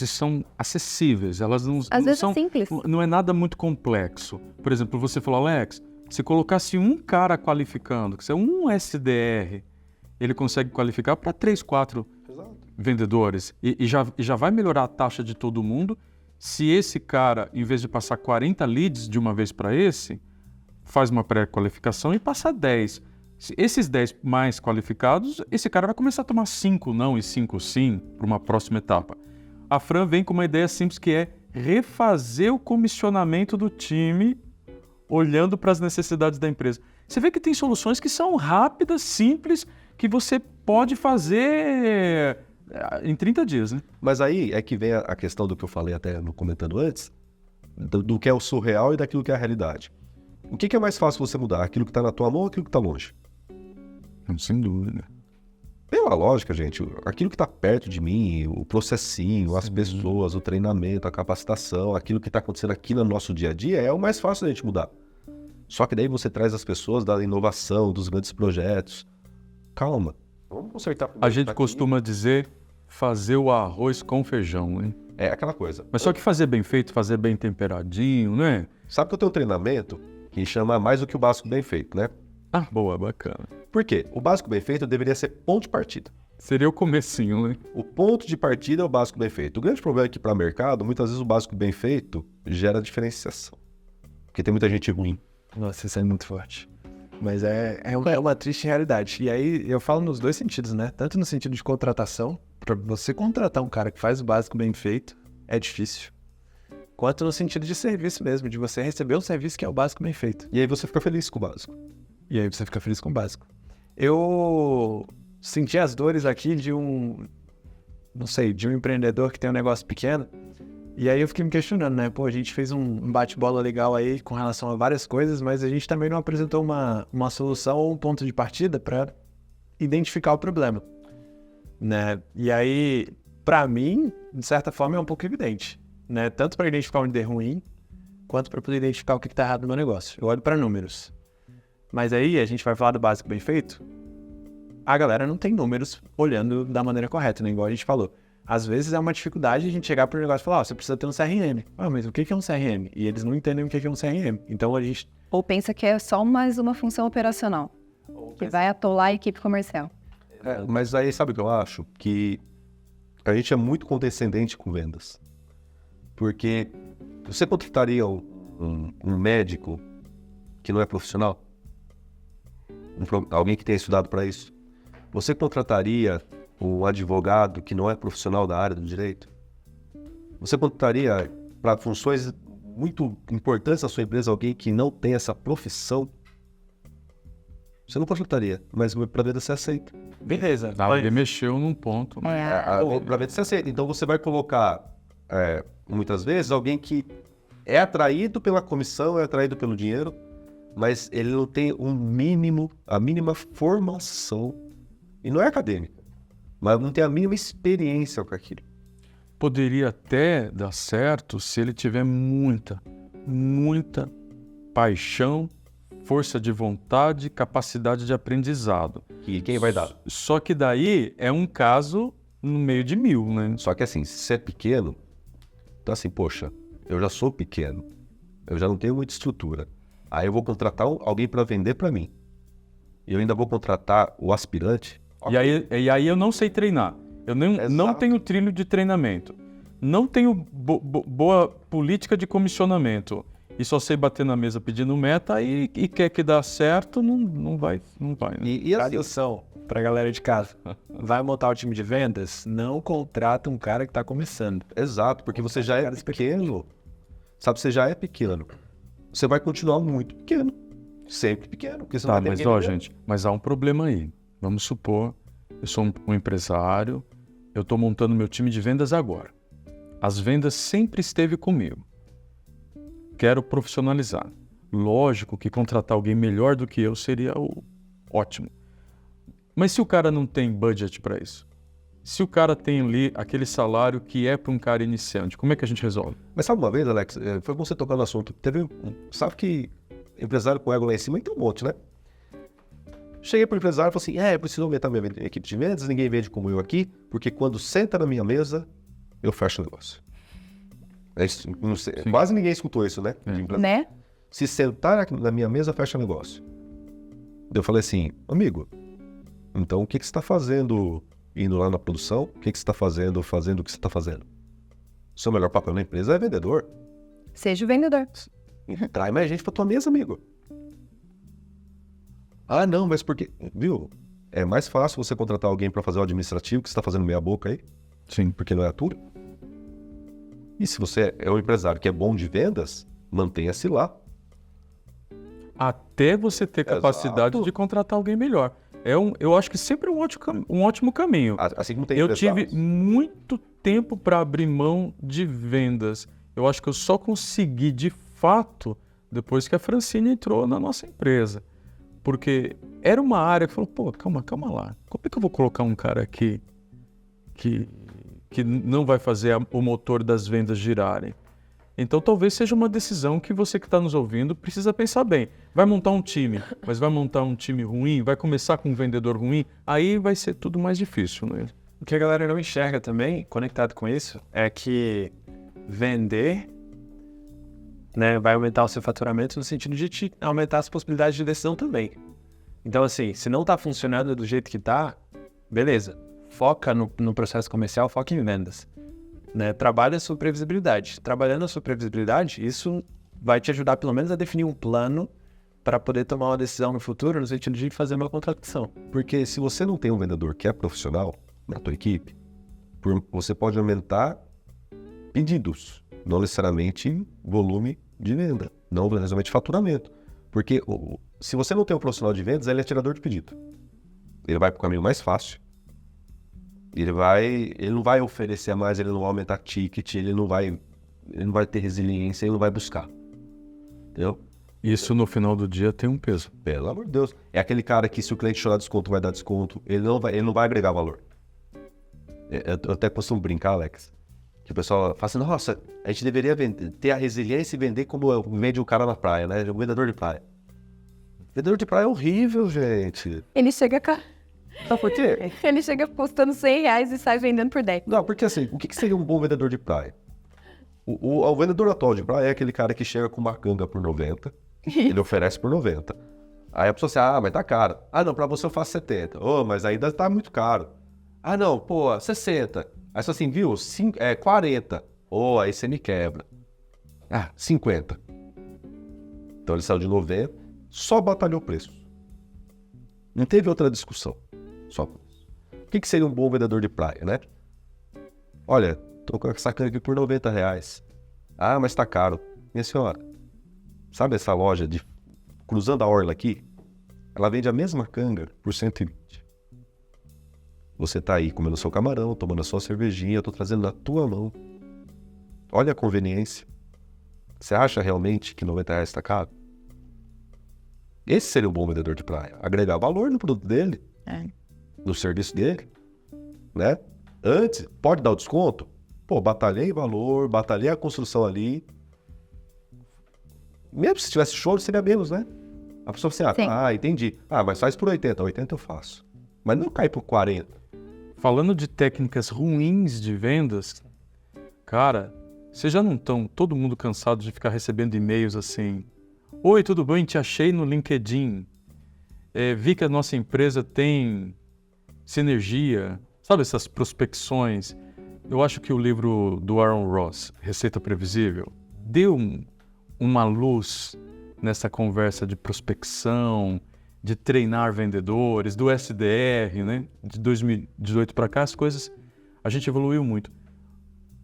são acessíveis, elas não são simples. Não é nada muito complexo. Por exemplo, você falou, Alex, se colocasse um cara qualificando, que é um SDR, ele consegue qualificar para 3, 4 vendedores e já vai melhorar a taxa de todo mundo. Se esse cara, em vez de passar 40 leads de uma vez para esse, faz uma pré-qualificação e passa 10. Esses 10 mais qualificados, esse cara vai começar a tomar 5 não e 5 sim para uma próxima etapa. A Fran vem com uma ideia simples que é refazer o comissionamento do time olhando para as necessidades da empresa. Você vê que tem soluções que são rápidas, simples, que você pode fazer em 30 dias, né? Mas aí é que vem a questão do que eu falei até no comentando antes, do que é o surreal e daquilo que é a realidade. O que é mais fácil você mudar? Aquilo que está na tua mão ou aquilo que está longe? Sem dúvida. Pela lógica, gente, aquilo que está perto de mim, o processinho, as pessoas, o treinamento, a capacitação, aquilo que está acontecendo aqui no nosso dia a dia é o mais fácil da gente mudar. Só que daí você traz as pessoas da inovação, dos grandes projetos. Calma, vamos consertar. A gente costuma dizer fazer o arroz com feijão, hein? É aquela coisa. Mas só que fazer bem feito, fazer bem temperadinho, né? Sabe que eu tenho um treinamento que chama mais do que o básico bem feito, né? Ah, boa, bacana. Por quê? O básico bem feito deveria ser ponto de partida. Seria o comecinho, né? O ponto de partida é o básico bem feito. O grande problema é que para o mercado, muitas vezes o básico bem feito gera diferenciação. Porque tem muita gente ruim. Nossa, isso é muito forte. Mas é uma triste realidade. E aí eu falo nos dois sentidos, né? Tanto no sentido de contratação, para você contratar um cara que faz o básico bem feito, é difícil. Quanto no sentido de serviço mesmo, de você receber um serviço que é o básico bem feito. E aí você fica feliz com o básico. E aí você fica feliz com o básico. Eu senti as dores aqui de um empreendedor que tem um negócio pequeno. E aí eu fiquei me questionando, né? Pô, a gente fez um bate-bola legal aí com relação a várias coisas, mas a gente também não apresentou uma solução ou um ponto de partida para identificar o problema, né? E aí, para mim, de certa forma, é um pouco evidente, né? Tanto para identificar onde é ruim, quanto para poder identificar o que está errado no meu negócio. Eu olho para números. Mas aí a gente vai falar do básico bem feito. A galera não tem números olhando da maneira correta, né? Igual a gente falou. Às vezes é uma dificuldade a gente chegar para o negócio e falar, você precisa ter um CRM. Mas o que é um CRM? E eles não entendem o que é um CRM. Então a gente... Ou pensa que é só mais uma função operacional, que vai atolar a equipe comercial. Mas aí sabe o que eu acho? Que a gente é muito condescendente com vendas. Porque você contrataria um médico que não é profissional? Alguém que tenha estudado para isso? Você contrataria um advogado que não é profissional da área do direito? Você contrataria para funções muito importantes na sua empresa alguém que não tem essa profissão? Você não contrataria, mas para venda você aceita. Beleza. Ele mexeu num ponto. Para venda você aceita. Então você vai colocar, muitas vezes, alguém que é atraído pela comissão, é atraído pelo dinheiro, mas ele não tem a mínima formação E não é acadêmica, mas não tem a mínima experiência com aquilo. Poderia até dar certo se ele tiver muita paixão, força de vontade, capacidade de aprendizado. E quem vai dar? Só que daí é um caso no meio de 1000, né? Só que assim, se você é pequeno, então assim, poxa, eu já sou pequeno, eu já não tenho muita estrutura. Aí eu vou contratar alguém para vender para mim. E eu ainda vou contratar o aspirante. E aí eu não sei treinar. Eu não tenho trilho de treinamento. Não tenho boa política de comissionamento. E só sei bater na mesa pedindo meta e quer que dá certo, não vai. Né? E assim, Tradução pra galera de casa. Vai montar o time de vendas? Não contrata um cara que tá começando. exato, porque você já é pequeno. Sabe, você já é pequeno. Você vai continuar muito pequeno. Sempre pequeno. Porque você não Tá, vai ter mas ninguém ó, pequeno. gente, mas há um problema aí. Vamos supor, eu sou um empresário, eu estou montando meu time de vendas agora. As vendas sempre esteve comigo. Quero profissionalizar. Lógico que contratar alguém melhor do que eu seria ótimo. Mas se o cara não tem budget para isso? Se o cara tem ali aquele salário que é para um cara iniciante, como é que a gente resolve? Mas sabe uma vez, Alex, foi bom você tocar no assunto. Sabe que empresário com ego lá em cima tem um monte, né? Cheguei pro empresário e falei assim, eu preciso aumentar minha equipe de vendas, ninguém vende como eu aqui, porque quando senta na minha mesa, eu fecho o negócio. Não sei, quase ninguém escutou isso, né? De empresário. Né? Se sentar na minha mesa, fecha o negócio. Eu falei assim, amigo, então o que você está fazendo indo lá na produção? O que você está fazendo o que você está fazendo? Seu melhor papel na empresa é vendedor. Seja o vendedor. Traz mais gente pra tua mesa, amigo. Ah, não, mas porque... Viu? É mais fácil você contratar alguém pra fazer o administrativo que você tá fazendo meia boca aí, Sim. porque não é a tua. E se você é um empresário que é bom de vendas, mantenha-se lá. Até você ter capacidade Exato. de contratar alguém melhor. Eu acho que sempre é um ótimo caminho. Assim como tem Eu empresários. tive muito tempo para abrir mão de vendas. Eu acho que eu só consegui, de fato, depois que a Francine entrou na nossa empresa. Porque era uma área que falou, pô, calma lá. Como é que eu vou colocar um cara aqui que não vai fazer o motor das vendas girarem? Então talvez seja uma decisão que você que está nos ouvindo precisa pensar bem. Vai montar um time, mas vai montar um time ruim? Vai começar com um vendedor ruim? Aí vai ser tudo mais difícil, né? O que a galera não enxerga também, conectado com isso, é que vender, né, vai aumentar o seu faturamento no sentido de te aumentar as possibilidades de decisão também. Então, assim, se não tá funcionando do jeito que tá, beleza. Foca no processo comercial, foca em vendas. Né? Trabalha a sua previsibilidade. Trabalhando a sua previsibilidade, isso vai te ajudar pelo menos a definir um plano para poder tomar uma decisão no futuro no sentido de fazer uma contratação. Porque se você não tem um vendedor que é profissional na tua equipe, você pode aumentar pedidos, não necessariamente volume de venda, não necessariamente faturamento. Porque se você não tem um profissional de vendas, ele é tirador de pedido. Ele vai para o caminho mais fácil. Ele não vai oferecer mais, ele não vai aumentar ticket, ele não vai ter resiliência, ele não vai buscar. Entendeu? Isso no final do dia tem um peso. Pelo amor de Deus. É aquele cara que se o cliente chorar desconto, vai dar desconto. Ele não vai agregar valor. Eu até costumo brincar, Alex, que o pessoal fala assim, nossa, a gente deveria ter a resiliência e vender como vende um cara na praia, né? Um vendedor de praia. Vendedor de praia é horrível, gente. Ele chega Sabe por quê? Ele chega custando R$100 e sai vendendo por 10. Não, porque assim, o que seria um bom vendedor de praia? O vendedor atual de praia é aquele cara que chega com uma canga por 90, ele oferece por 90. Aí a pessoa assim, mas tá caro. Ah, não, pra você eu faço 70. Mas ainda tá muito caro. Ah, não, pô, 60. Aí você assim, viu, 40. Aí você me quebra. 50. Então ele saiu de 90, só batalhou o preço. Não teve outra discussão. Só. O que seria um bom vendedor de praia, né? Olha, tô com essa canga aqui por R$90. Ah, mas tá caro. Minha senhora, sabe essa loja cruzando a orla aqui? Ela vende a mesma canga por 120. Você tá aí comendo seu camarão, tomando a sua cervejinha, eu tô trazendo na tua mão. Olha a conveniência. Você acha realmente que R$90 tá caro? Esse seria um bom vendedor de praia. Agregar valor no produto dele. no serviço dele, né? Antes, pode dar o desconto? Pô, batalhei valor, batalhei a construção ali. Mesmo se tivesse choro, seria menos, né? A pessoa assim, Sim. Entendi. Mas faz por 80. 80 eu faço. Mas não cai por 40. Falando de técnicas ruins de vendas, cara, vocês já não estão todo mundo cansado de ficar recebendo e-mails assim: oi, tudo bem? Te achei no LinkedIn. Vi que a nossa empresa tem sinergia. Sabe essas prospecções? Eu acho que o livro do Aaron Ross, Receita Previsível, deu uma luz nessa conversa de prospecção, de treinar vendedores, do SDR, né? De 2018 para cá, as coisas, a gente evoluiu muito.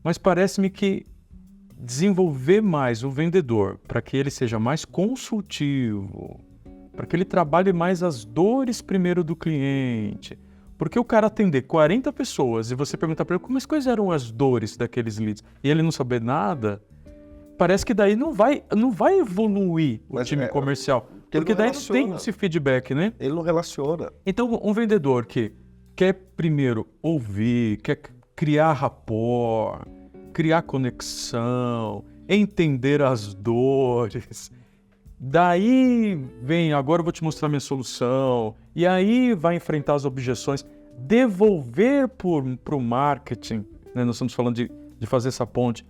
Mas parece-me que desenvolver mais o vendedor para que ele seja mais consultivo, para que ele trabalhe mais as dores primeiro do cliente. Porque o cara atender 40 pessoas e você perguntar para ele mas quais eram as dores daqueles leads e ele não saber nada, parece que daí não vai evoluir o time comercial. Porque daí não tem esse feedback, né? Ele não relaciona. Então, um vendedor que quer primeiro ouvir, quer criar rapport, criar conexão, entender as dores. Daí vem, agora eu vou te mostrar minha solução. E aí vai enfrentar as objeções. Devolver para o marketing, né? Nós estamos falando de fazer essa ponte.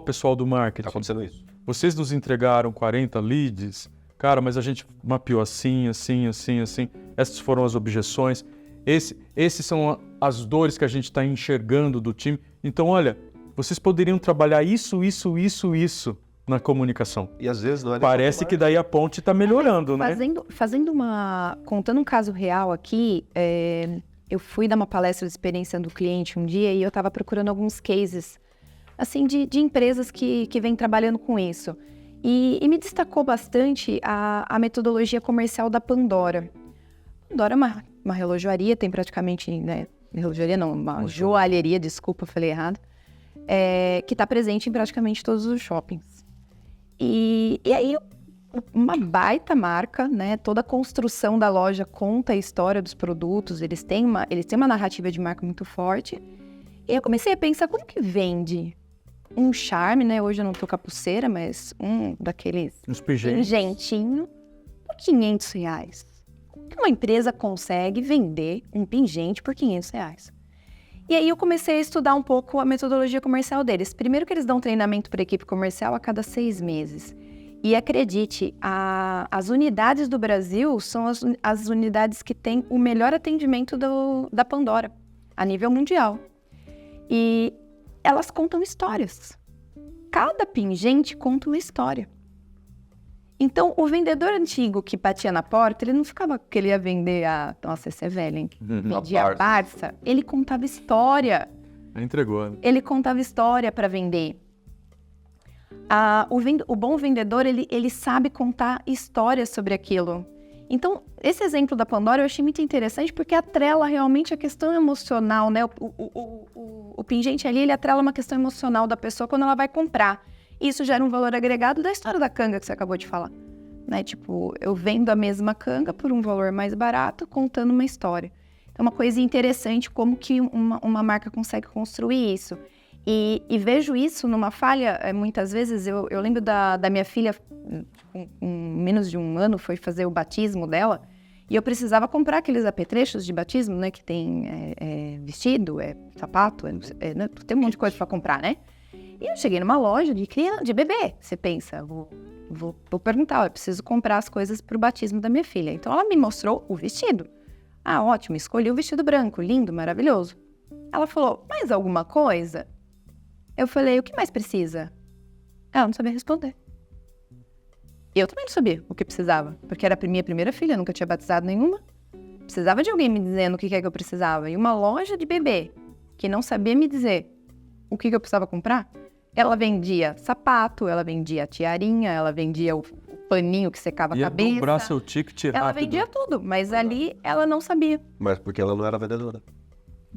Pessoal do marketing. Tá acontecendo isso. Vocês nos entregaram 40 leads. Cara, mas a gente mapeou assim, assim, assim, assim. Essas foram as objeções. Esses são as dores que a gente está enxergando do time. Então, olha, vocês poderiam trabalhar isso na comunicação. E às vezes não é... Parece que daí a ponte está melhorando, né? Contando um caso real aqui, eu fui dar uma palestra de experiência do cliente um dia e eu estava procurando alguns cases, assim, de empresas que vêm trabalhando com isso. E me destacou bastante a metodologia comercial da Pandora. Pandora é uma relojoaria, tem praticamente, né? Relojoaria não, uma joalheria, desculpa, falei errado. Que está presente em praticamente todos os shoppings. E aí, uma baita marca, né? Toda a construção da loja conta a história dos produtos, eles têm uma narrativa de marca muito forte. E eu comecei a pensar, como que vende um charme, né? Hoje eu não tô com a pulseira, mas um daqueles pingentinho por R$500. Como que uma empresa consegue vender um pingente por R$500? E aí eu comecei a estudar um pouco a metodologia comercial deles. Primeiro que eles dão treinamento para a equipe comercial a cada 6 meses. E acredite, as unidades do Brasil são as unidades que têm o melhor atendimento da Pandora, a nível mundial. E elas contam histórias. Cada pingente conta uma história. Então, o vendedor antigo que batia na porta, ele não ficava que ele ia vender Nossa, esse é velho, hein? Vendia a Barça. Ele contava história. Entregou, né? Ele contava história para vender. O bom vendedor, ele sabe contar histórias sobre aquilo. Então, esse exemplo da Pandora eu achei muito interessante porque atrela realmente a questão emocional, né? O pingente ali, ele atrela uma questão emocional da pessoa quando ela vai comprar. Isso gera um valor agregado da história da canga que você acabou de falar, né? Tipo, eu vendo a mesma canga por um valor mais barato, contando uma história. Então, uma coisa interessante como que uma marca consegue construir isso. E vejo isso numa falha, muitas vezes, eu lembro da minha filha, com menos de um ano, foi fazer o batismo dela, e eu precisava comprar aqueles apetrechos de batismo, né? Que tem vestido, sapato, né, tem um monte de coisa para comprar, né? E eu cheguei numa loja de bebê. Você pensa, vou perguntar, eu preciso comprar as coisas para o batismo da minha filha. Então, ela me mostrou o vestido. Ótimo, escolhi o vestido branco, lindo, maravilhoso. Ela falou, mais alguma coisa? Eu falei, o que mais precisa? Ela não sabia responder. Eu também não sabia o que precisava, porque era a minha primeira filha, nunca tinha batizado nenhuma. Precisava de alguém me dizendo o que é que eu precisava. E uma loja de bebê que não sabia me dizer o que eu precisava comprar, ela vendia sapato, ela vendia tiarinha, ela vendia o paninho que secava a cabeça. Ia dobrar seu ticket rápido. Ela vendia tudo, mas ali ela não sabia. Mas porque ela não era vendedora.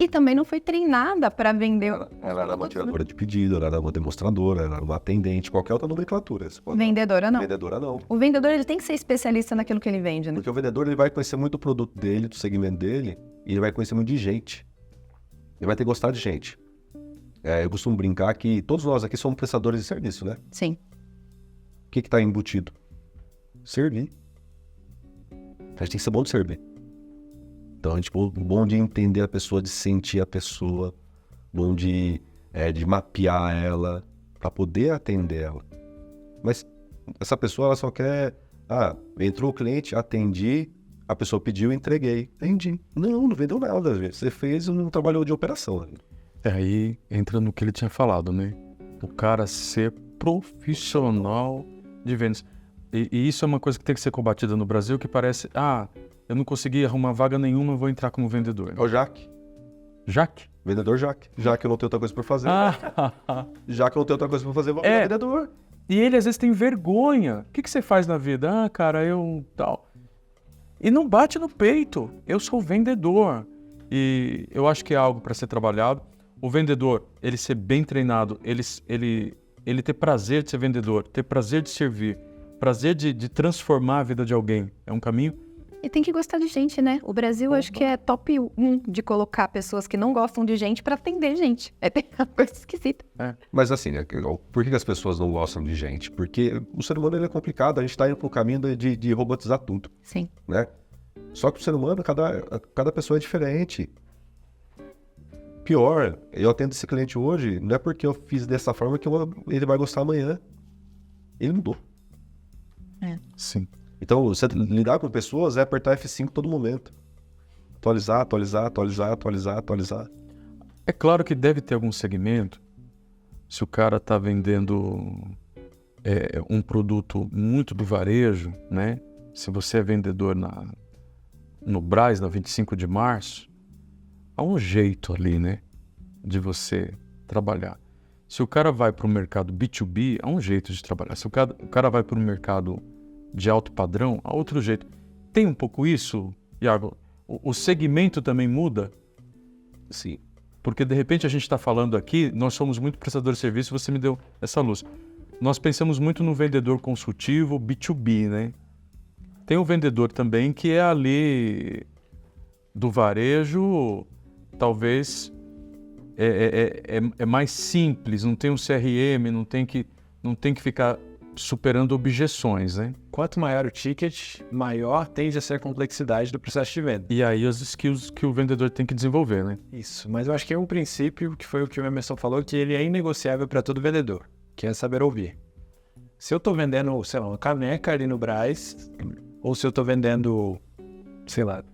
E também não foi treinada para vender. Ela era uma tiradora de pedido, ela era uma demonstradora, ela era uma atendente, qualquer outra nomenclatura. Vendedora não. Vendedora não. O vendedor ele tem que ser especialista naquilo que ele vende, né? Porque o vendedor ele vai conhecer muito o produto dele, do segmento dele, e ele vai conhecer muito de gente. Ele vai ter que gostar de gente. Eu costumo brincar que todos nós aqui somos prestadores de serviço, né? Sim. O que está embutido? Servir. A gente tem que ser bom de servir. Então, bom de entender a pessoa, de sentir a pessoa, bom de mapear ela, para poder atender ela. Mas essa pessoa, ela só quer... entrou o cliente, atendi, a pessoa pediu, entreguei. Entendi. Não vendeu nada. Você fez um trabalho de operação. Aí entra no que ele tinha falado, né? O cara ser profissional de vendas. E isso é uma coisa que tem que ser combatida no Brasil, que parece... eu não consegui arrumar vaga nenhuma, eu vou entrar como vendedor. É o Jaque. Jaque? Vendedor Jaque. Já que eu não tenho outra coisa pra fazer. Já que eu não tenho outra coisa pra fazer, eu vou virar vendedor. E ele às vezes tem vergonha. O que você faz na vida? Cara, eu tal. E não bate no peito. Eu sou vendedor. E eu acho que é algo para ser trabalhado. O vendedor, ele ser bem treinado, ele ter prazer de ser vendedor, ter prazer de servir, prazer de transformar a vida de alguém. É um caminho. E tem que gostar de gente, né? O Brasil acho que é top 1 de colocar pessoas que não gostam de gente para atender gente. É uma coisa esquisita. Mas assim, né, por que as pessoas não gostam de gente? Porque o ser humano ele é complicado, a gente está indo para o caminho de robotizar tudo. Sim. Né? Só que o ser humano, cada pessoa é diferente. Pior, eu atendo esse cliente hoje, não é porque eu fiz dessa forma que ele vai gostar amanhã. Ele mudou. Sim. Então, você lidar com pessoas é apertar F5 todo momento. Atualizar. É claro que deve ter algum segmento, se o cara está vendendo um produto muito do varejo, né? Se você é vendedor no Brás, na 25 de março, há um jeito ali, né? De você trabalhar. Se o cara vai para o mercado B2B, há um jeito de trabalhar. Se o cara vai para o mercado de alto padrão, há outro jeito. Tem um pouco isso, Iago? O segmento também muda? Sim. Porque de repente a gente está falando aqui, nós somos muito prestadores de serviço, você me deu essa luz. Nós pensamos muito no vendedor consultivo, B2B, né? Tem o vendedor também que é ali do varejo, talvez é mais simples, não tem um CRM, não tem que ficar superando objeções, né? Quanto maior o ticket, maior tende a ser a complexidade do processo de venda. E aí as skills que o vendedor tem que desenvolver, né? Isso, mas eu acho que é um princípio, que foi o que o Emerson falou, que ele é inegociável para todo vendedor, que é saber ouvir. Se eu estou vendendo, sei lá, uma caneca ali no Brás, ou se eu estou vendendo, sei lá,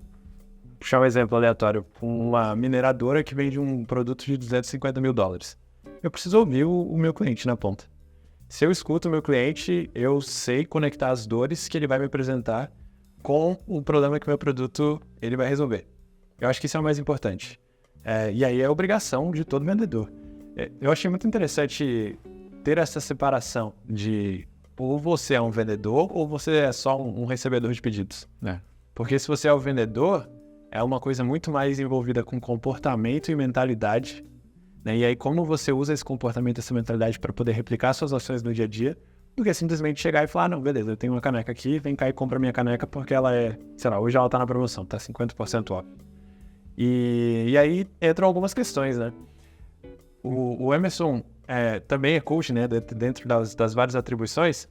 puxar um exemplo aleatório, uma mineradora que vende um produto de $250 mil. Eu preciso ouvir o meu cliente na ponta. Se eu escuto o meu cliente, eu sei conectar as dores que ele vai me apresentar com o problema que o meu produto ele vai resolver. Eu acho que isso é o mais importante. E aí é a obrigação de todo vendedor. Eu achei muito interessante ter essa separação de ou você é um vendedor ou você é só um recebedor de pedidos. Porque se você é o vendedor, é uma coisa muito mais envolvida com comportamento e mentalidade. E aí, como você usa esse comportamento, essa mentalidade para poder replicar suas ações no dia a dia, do que simplesmente chegar e falar, não, beleza, eu tenho uma caneca aqui, vem cá e compra minha caneca porque ela sei lá, hoje ela tá na promoção, tá 50% off. E aí entram algumas questões, né? O Emerson também é coach, né, dentro das várias atribuições,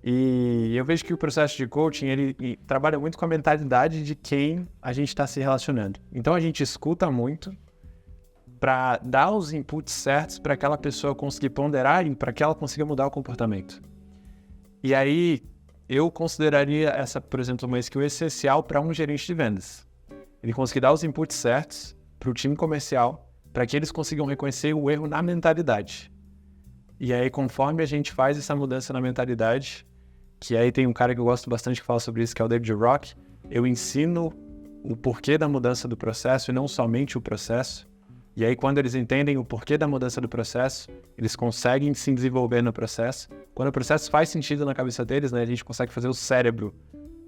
e eu vejo que o processo de coaching, ele trabalha muito com a mentalidade de quem a gente está se relacionando. Então, a gente escuta muito, para dar os inputs certos para aquela pessoa conseguir ponderar e para que ela consiga mudar o comportamento. E aí, eu consideraria essa, por exemplo, uma skill essencial para um gerente de vendas. Ele conseguir dar os inputs certos para o time comercial, para que eles consigam reconhecer o erro na mentalidade. E aí, conforme a gente faz essa mudança na mentalidade, que aí tem um cara que eu gosto bastante que fala sobre isso, que é o David Rock, eu ensino o porquê da mudança do processo e não somente o processo. E aí, quando eles entendem o porquê da mudança do processo, eles conseguem se desenvolver no processo. Quando o processo faz sentido na cabeça deles, né, a gente consegue fazer o cérebro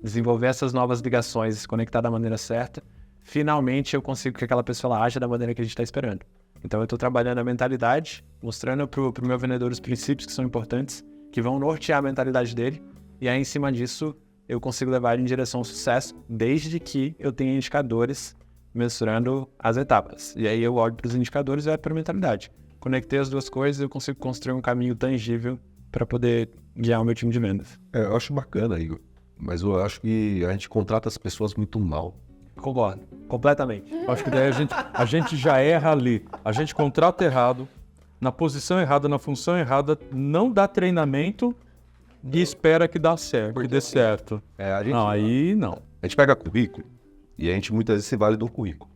desenvolver essas novas ligações, se conectar da maneira certa. finalmente eu consigo que aquela pessoa ela aja da maneira que a gente está esperando. Então eu estou trabalhando a mentalidade, mostrando para o meu vendedor os princípios que são importantes, que vão nortear a mentalidade dele, e aí em cima disso eu consigo levar ele em direção ao sucesso, desde que eu tenha indicadores mensurando as etapas. E aí eu olho para os indicadores e olho para a mentalidade. Conectei as duas coisas e eu consigo construir um caminho tangível para poder guiar o meu time de vendas. Eu acho bacana, Igor. Mas eu acho que a gente contrata as pessoas muito mal. Concordo, completamente. Acho que daí a gente já erra ali. A gente contrata errado, na posição errada, na função errada, não dá treinamento e espera que dá certo, que dê certo. Não, aí não. A gente pega currículo e a gente muitas vezes se vale do currículo,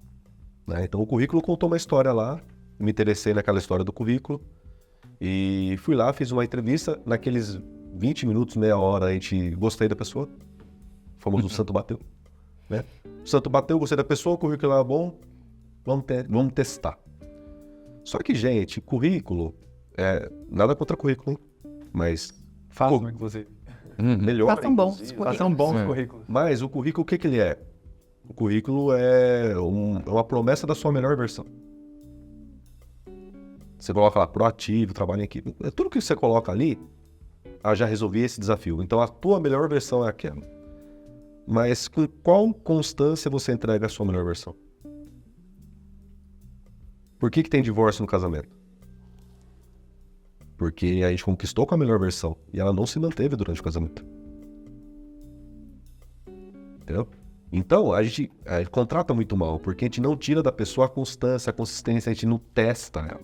né? Então o currículo contou uma história lá, me interessei naquela história do currículo e fui lá, fiz uma entrevista. Naqueles 20 minutos, meia hora, a gente gostei da pessoa. O famoso santo bateu, né? O santo bateu, gostei da pessoa, o currículo era bom, vamos testar. Só que, gente, currículo, nada contra currículo, hein? Mas Façam, inclusive. melhor. Façam bons inclusive. currículos. Façam bons currículos. Mas o currículo, o que ele é? O currículo é uma promessa da sua melhor versão. Você coloca lá, proativo, trabalho em equipe. Tudo que você coloca ali, já resolvi esse desafio. Então a tua melhor versão é aquela. Mas com qual constância você entrega a sua melhor versão? Por que tem divórcio no casamento? Porque a gente conquistou com a melhor versão e ela não se manteve durante o casamento. Entendeu? Então, a gente contrata muito mal, porque a gente não tira da pessoa a constância, a consistência, a gente não testa ela.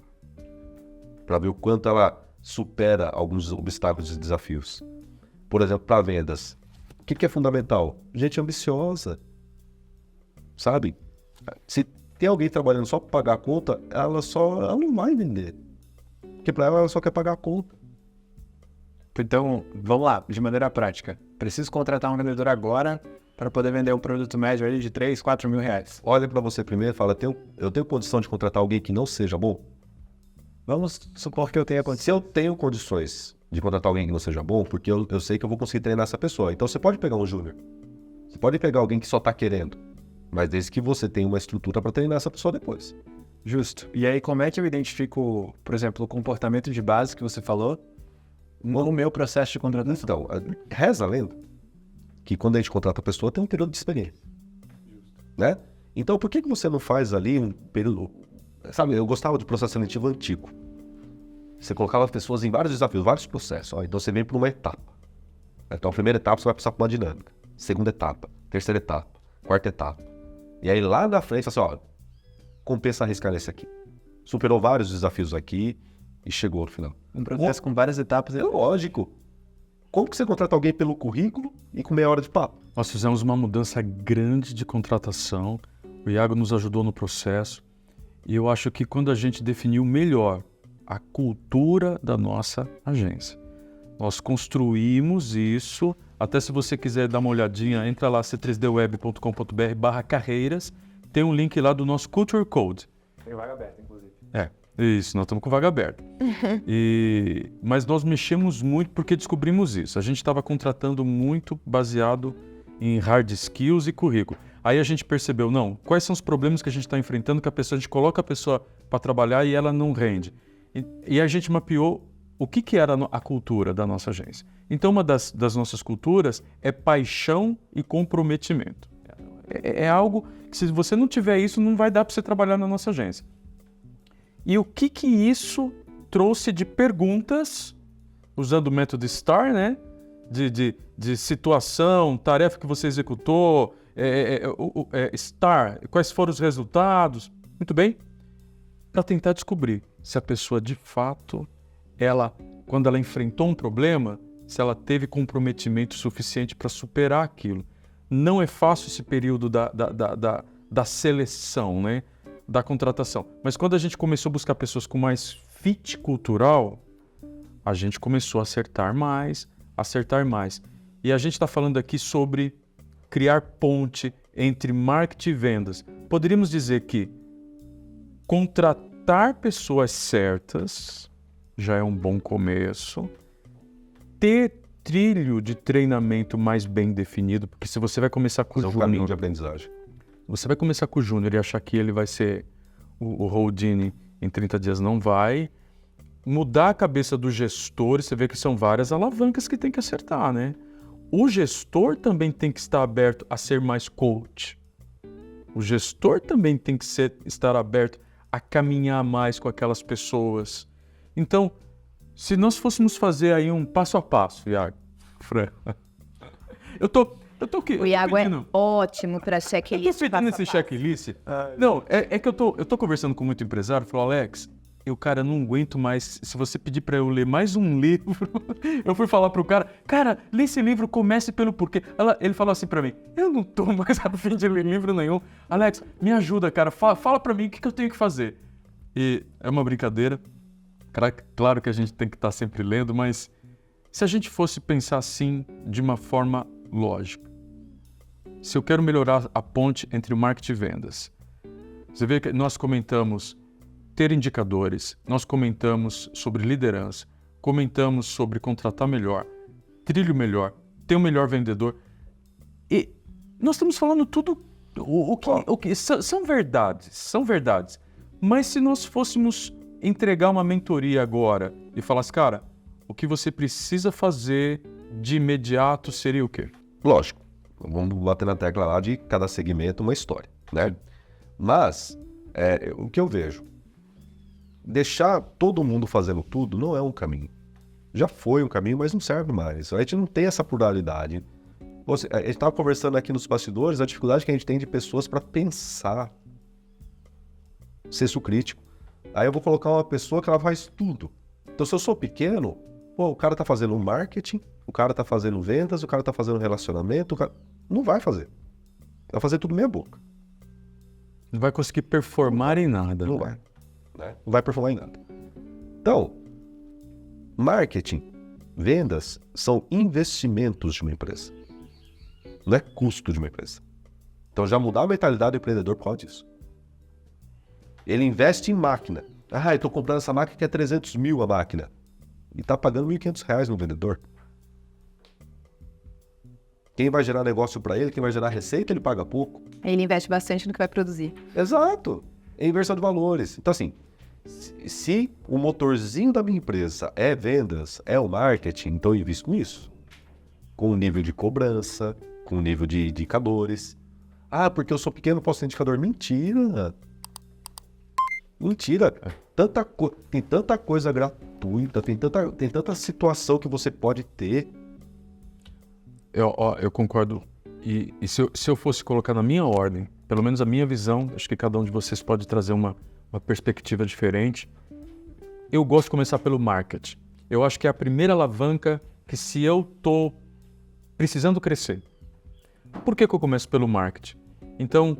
Para ver o quanto ela supera alguns obstáculos e desafios. Por exemplo, para vendas. O que é fundamental? Gente ambiciosa. Sabe? Se tem alguém trabalhando só para pagar a conta, ela não vai vender. Porque para ela só quer pagar a conta. Então, vamos lá, de maneira prática. Preciso contratar um vendedor agora para poder vender um produto médio ali de 3, 4 mil reais. Olha para você primeiro e fala, eu tenho condição de contratar alguém que não seja bom? Vamos supor que eu tenha Se eu tenho condições de contratar alguém que não seja bom, porque eu sei que eu vou conseguir treinar essa pessoa. Então você pode pegar um júnior. Você pode pegar alguém que só tá querendo. Mas desde que você tenha uma estrutura para treinar essa pessoa depois. Justo. E aí, como é que eu identifico, por exemplo, o comportamento de base que você falou no meu processo de contratação? Então, reza a lenda que quando a gente contrata a pessoa tem um período de experiência. Né? Então, por que você não faz ali um período... Sabe, eu gostava do processo seletivo antigo. Você colocava as pessoas em vários desafios, vários processos. Então você vem para uma etapa. Então a primeira etapa você vai passar por uma dinâmica. Segunda etapa, terceira etapa, quarta etapa. E aí lá na frente você fala assim, compensa arriscar nesse aqui. Superou vários desafios aqui e chegou no final. Um processo com várias etapas. É lógico. Como que você contrata alguém pelo currículo e com meia hora de papo? Nós fizemos uma mudança grande de contratação. O Iago nos ajudou no processo. E eu acho que quando a gente definiu melhor a cultura da nossa agência, nós construímos isso. Até se você quiser dar uma olhadinha, entra lá c3dweb.com.br/carreiras. Tem um link lá do nosso Culture Code. Tem vaga aberta, inclusive. Isso, nós estamos com vaga aberta. Mas nós mexemos muito porque descobrimos isso. A gente estava contratando muito baseado em hard skills e currículo. Aí a gente percebeu, não, quais são os problemas que a gente está enfrentando, que a gente coloca a pessoa para trabalhar e ela não rende. E a gente mapeou o que era a cultura da nossa agência. Então, uma das nossas culturas é paixão e comprometimento. É algo que, se você não tiver isso, não vai dar para você trabalhar na nossa agência. E o que isso trouxe de perguntas, usando o método STAR, né? De situação, tarefa que você executou, STAR, quais foram os resultados, muito bem, para tentar descobrir se a pessoa de fato, quando ela enfrentou um problema, se ela teve comprometimento suficiente para superar aquilo. Não é fácil esse período da seleção, né? Da contratação. Mas quando a gente começou a buscar pessoas com mais fit cultural, a gente começou a acertar mais. E a gente está falando aqui sobre criar ponte entre marketing e vendas. Poderíamos dizer que contratar pessoas certas já é um bom começo. Ter trilho de treinamento mais bem definido, porque se você vai começar com o Fazer um caminho júnior, de aprendizagem. você vai começar com o júnior e achar que ele vai ser o Houdini em 30 dias, não vai. Mudar a cabeça do gestor, você vê que são várias alavancas que tem que acertar, né? O gestor também tem que estar aberto a ser mais coach. O gestor também tem que estar aberto a caminhar mais com aquelas pessoas. Então, se nós fôssemos fazer aí um passo a passo, Iago, Fran, eu tô aqui. O Iago é ótimo para checklist. Eu tô pedindo esse checklist. Não, é que eu tô conversando com muito empresário, falou, Alex, eu não aguento mais, se você pedir para eu ler mais um livro, eu fui falar pro cara, lê esse livro, comece pelo porquê. Ele falou assim para mim, eu não tô mais a fim de ler livro nenhum. Alex, me ajuda, cara, fala para mim o que eu tenho que fazer. E é uma brincadeira, claro que a gente tem que estar sempre lendo, mas se a gente fosse pensar assim, de uma forma lógica, se eu quero melhorar a ponte entre o marketing e vendas, você vê que nós comentamos ter indicadores, nós comentamos sobre liderança, comentamos sobre contratar melhor, trilho melhor, ter um melhor vendedor. E nós estamos falando tudo o que são verdades. Mas se nós fôssemos entregar uma mentoria agora e falasse, cara, o que você precisa fazer de imediato seria o quê? Lógico, vamos bater na tecla lá de cada segmento uma história, né? Mas, o que eu vejo, deixar todo mundo fazendo tudo não é um caminho. Já foi um caminho, mas não serve mais. A gente não tem essa pluralidade. A gente estava conversando aqui nos bastidores a dificuldade que a gente tem de pessoas para pensar, senso crítico. Aí eu vou colocar uma pessoa que ela faz tudo. Então, se eu sou pequeno, o cara tá fazendo marketing, o cara tá fazendo vendas, o cara tá fazendo relacionamento, não vai fazer. Vai fazer tudo meia boca. Não vai conseguir performar em nada. Não vai. Né? Não vai performar em nada. Então, marketing, vendas são investimentos de uma empresa. Não é custo de uma empresa. Então já mudar a mentalidade do empreendedor por causa disso. Ele investe em máquina. Eu estou comprando essa máquina que é 300 mil a máquina. E está pagando R$1.500 no vendedor. Quem vai gerar negócio para ele, quem vai gerar receita, ele paga pouco. Ele investe bastante no que vai produzir. Exato. É inversão de valores. Então, assim, se o motorzinho da minha empresa é vendas, é o marketing, então eu invisto nisso. Com o nível de cobrança, com o nível de indicadores. Porque eu sou pequeno, posso ter indicador. Mentira. Tem tanta coisa gratuita, tem tanta situação que você pode ter. Eu concordo. E se eu fosse colocar na minha ordem, pelo menos a minha visão, acho que cada um de vocês pode trazer uma perspectiva diferente. Eu gosto de começar pelo marketing. Eu acho que é a primeira alavanca que, se eu estou precisando crescer, por que eu começo pelo marketing? Então,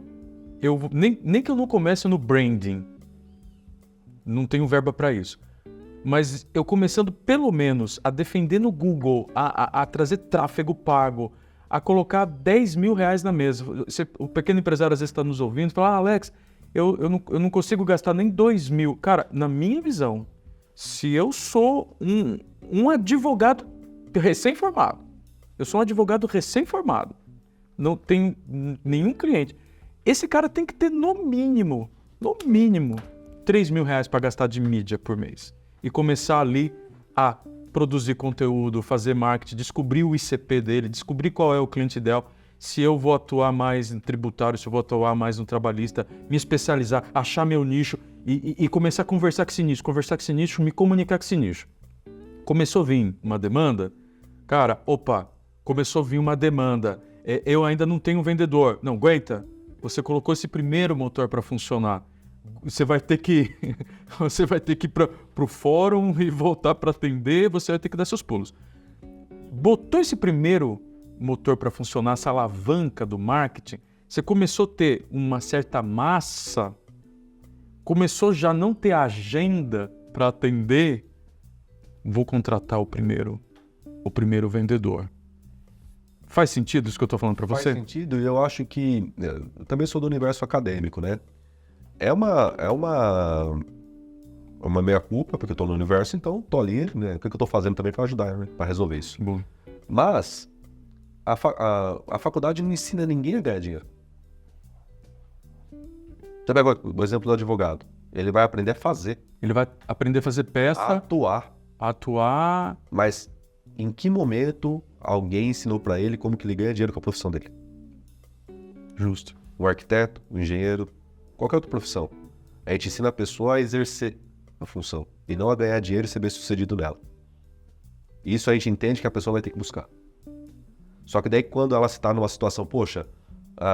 nem que eu não comece no branding, não tenho verba para isso, mas eu começando pelo menos a defender no Google, a trazer tráfego pago, a colocar R$10 mil na mesa. O pequeno empresário às vezes está nos ouvindo e fala, Alex, eu não consigo gastar nem 2 mil. Cara, na minha visão, se eu sou um advogado recém-formado, não tenho nenhum cliente, esse cara tem que ter no mínimo, R$3 mil para gastar de mídia por mês. E começar ali a produzir conteúdo, fazer marketing, descobrir o ICP dele, descobrir qual é o cliente ideal, se eu vou atuar mais em tributário, se eu vou atuar mais no trabalhista, me especializar, achar meu nicho e começar a conversar com esse nicho, me comunicar com esse nicho. Começou a vir uma demanda, cara, começou a vir uma demanda, eu ainda não tenho vendedor, não, aguenta, você colocou esse primeiro motor para funcionar. Você vai ter que ir para o fórum e voltar para atender, você vai ter que dar seus pulos. Botou esse primeiro motor para funcionar, essa alavanca do marketing, você começou a ter uma certa massa, começou já a não ter agenda para atender, vou contratar o primeiro vendedor. Faz sentido isso que eu estou falando para você? Faz sentido, e eu acho que... Eu também sou do universo acadêmico, né? É uma meia-culpa, porque eu tô no universo, então tô ali, né? O que eu tô fazendo também para ajudar, né? Para resolver isso. Bom. Mas a faculdade não ensina ninguém a ganhar dinheiro. Você pega o exemplo do advogado. Ele vai aprender a fazer, Ele vai aprender a fazer peça, a atuar. mas em que momento alguém ensinou para ele como que ele ganha dinheiro com a profissão dele? Justo. Um arquiteto, um engenheiro, qualquer outra profissão. A gente ensina a pessoa a exercer a função e não a ganhar dinheiro e ser bem-sucedido nela. Isso a gente entende que a pessoa vai ter que buscar. Só que daí quando ela está numa situação, poxa,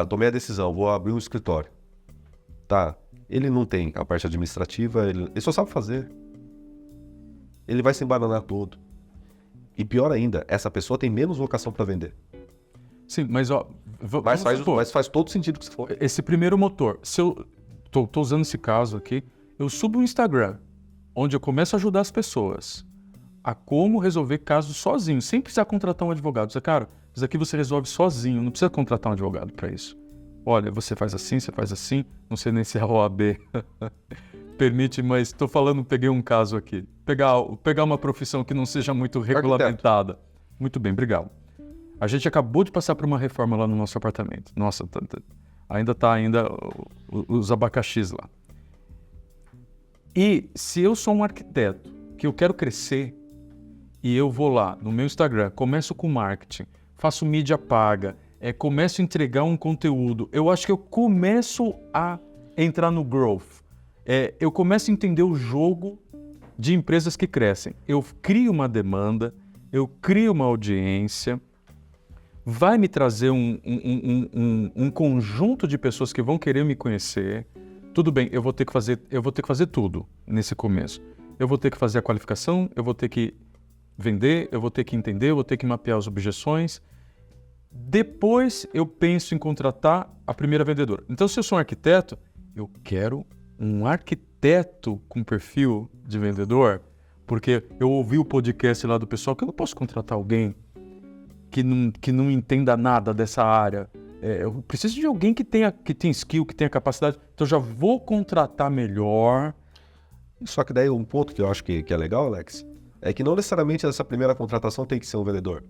tomei a decisão, vou abrir um escritório. Tá, ele não tem a parte administrativa, ele só sabe fazer. Ele vai se embananar todo. E pior ainda, essa pessoa tem menos vocação para vender. Sim, mas ó... Mas faz todo sentido o que você falou. Esse primeiro motor, se eu tô usando esse caso aqui, eu subo um Instagram, onde eu começo a ajudar as pessoas a como resolver casos sozinho, sem precisar contratar um advogado. Você, cara, isso aqui você resolve sozinho, não precisa contratar um advogado para isso. Olha, você faz assim, não sei nem se a OAB permite, mas estou falando, peguei um caso aqui. Pegar uma profissão que não seja muito regulamentada. Muito bem, obrigado. A gente acabou de passar por uma reforma lá no nosso apartamento. Nossa, ainda tá os abacaxis lá. E se eu sou um arquiteto que eu quero crescer e eu vou lá no meu Instagram, começo com marketing, faço mídia paga, começo a entregar um conteúdo, eu acho que eu começo a entrar no growth. Eu começo a entender o jogo de empresas que crescem. Eu crio uma demanda, eu crio uma audiência, vai me trazer um conjunto de pessoas que vão querer me conhecer. Tudo bem, eu vou ter que fazer tudo nesse começo. Eu vou ter que fazer a qualificação, eu vou ter que vender, eu vou ter que entender, eu vou ter que mapear as objeções. Depois eu penso em contratar a primeira vendedora. Então, se eu sou um arquiteto, eu quero um arquiteto com perfil de vendedor, porque eu ouvi o podcast lá do pessoal que eu não posso contratar alguém que não entenda nada dessa área. Eu preciso de alguém que tenha skill, que tenha capacidade. Então, eu já vou contratar melhor. Só que daí um ponto que eu acho que é legal, Alex, é que não necessariamente essa primeira contratação tem que ser um vendedor.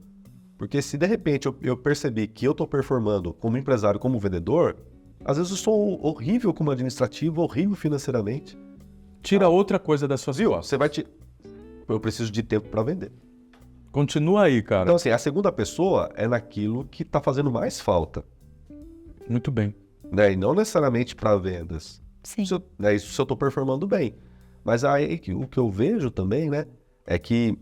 Porque se de repente eu perceber que eu estou performando como empresário, como vendedor, às vezes eu sou horrível como administrativo, horrível financeiramente. Tira outra coisa da sua situação. Você vai eu preciso de tempo para vender. Continua aí, cara. Então assim, a segunda pessoa é naquilo que está fazendo mais falta. Muito bem. Né? E não necessariamente para vendas. Sim. Isso se eu estou performando bem. Mas aí o que eu vejo também, né, é que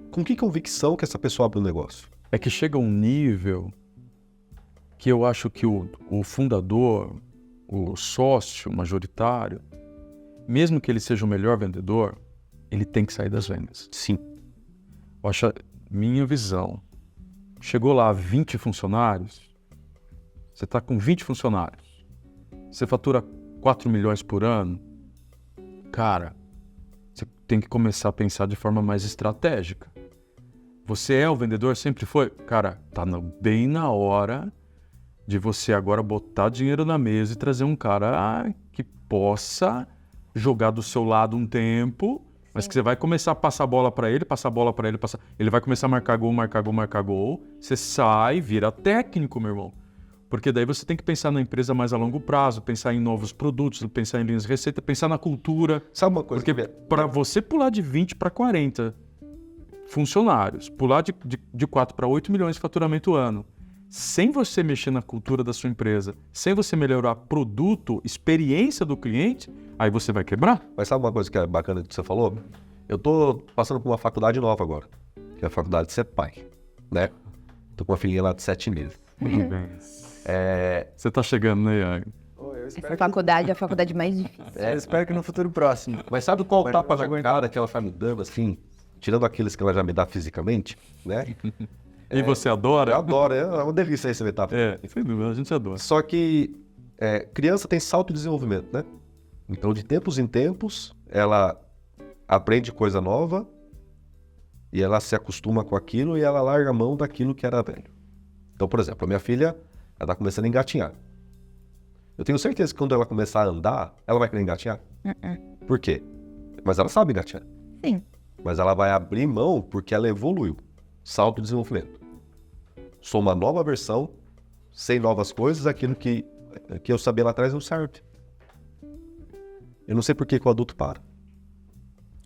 com que convicção que essa pessoa abre o negócio? É que chega um nível que eu acho que o fundador, o sócio majoritário, mesmo que ele seja o melhor vendedor, ele tem que sair das vendas. Sim. Eu acho, minha visão, chegou lá 20 funcionários, você está com 20 funcionários, você fatura 4 milhões por ano, cara, você tem que começar a pensar de forma mais estratégica. Você é o vendedor, sempre foi? Cara, tá bem na hora de você agora botar dinheiro na mesa e trazer um cara que possa jogar do seu lado um tempo, mas que você vai começar a passar a bola para ele, ele vai começar a marcar gol, você sai, vira técnico, meu irmão. Porque daí você tem que pensar na empresa mais a longo prazo, pensar em novos produtos, pensar em linhas de receita, pensar na cultura. Sabe uma coisa? Porque para você pular de 20 para 40 funcionários, pular de 4 para 8 milhões de faturamento ano, sem você mexer na cultura da sua empresa, sem você melhorar produto, experiência do cliente, aí você vai quebrar. Mas sabe uma coisa que é bacana que você falou? Eu tô passando por uma faculdade nova agora, que é a faculdade de ser pai, né? Tô com uma filhinha lá de 7 meses. Muito bem. Você tá chegando, né, Iago? Essa faculdade é a faculdade mais difícil. Eu espero que no futuro próximo. Mas sabe qual tapa na cara que ela tá me dando, assim, tirando aqueles que ela já me dá fisicamente, né? E você adora? Eu adoro, é uma delícia receber tapa. Sem dúvida, a gente adora. Só que criança tem salto de desenvolvimento, né? Então, de tempos em tempos, ela aprende coisa nova e ela se acostuma com aquilo e ela larga a mão daquilo que era velho. Então, por exemplo, a minha filha, ela tá começando a engatinhar. Eu tenho certeza que quando ela começar a andar, ela vai querer engatinhar. Por quê? Mas ela sabe engatinhar. Sim. Mas ela vai abrir mão porque ela evoluiu. Salto de desenvolvimento. Sou uma nova versão, sei novas coisas, aquilo que que eu sabia lá atrás não serve. Eu não sei por que o adulto para.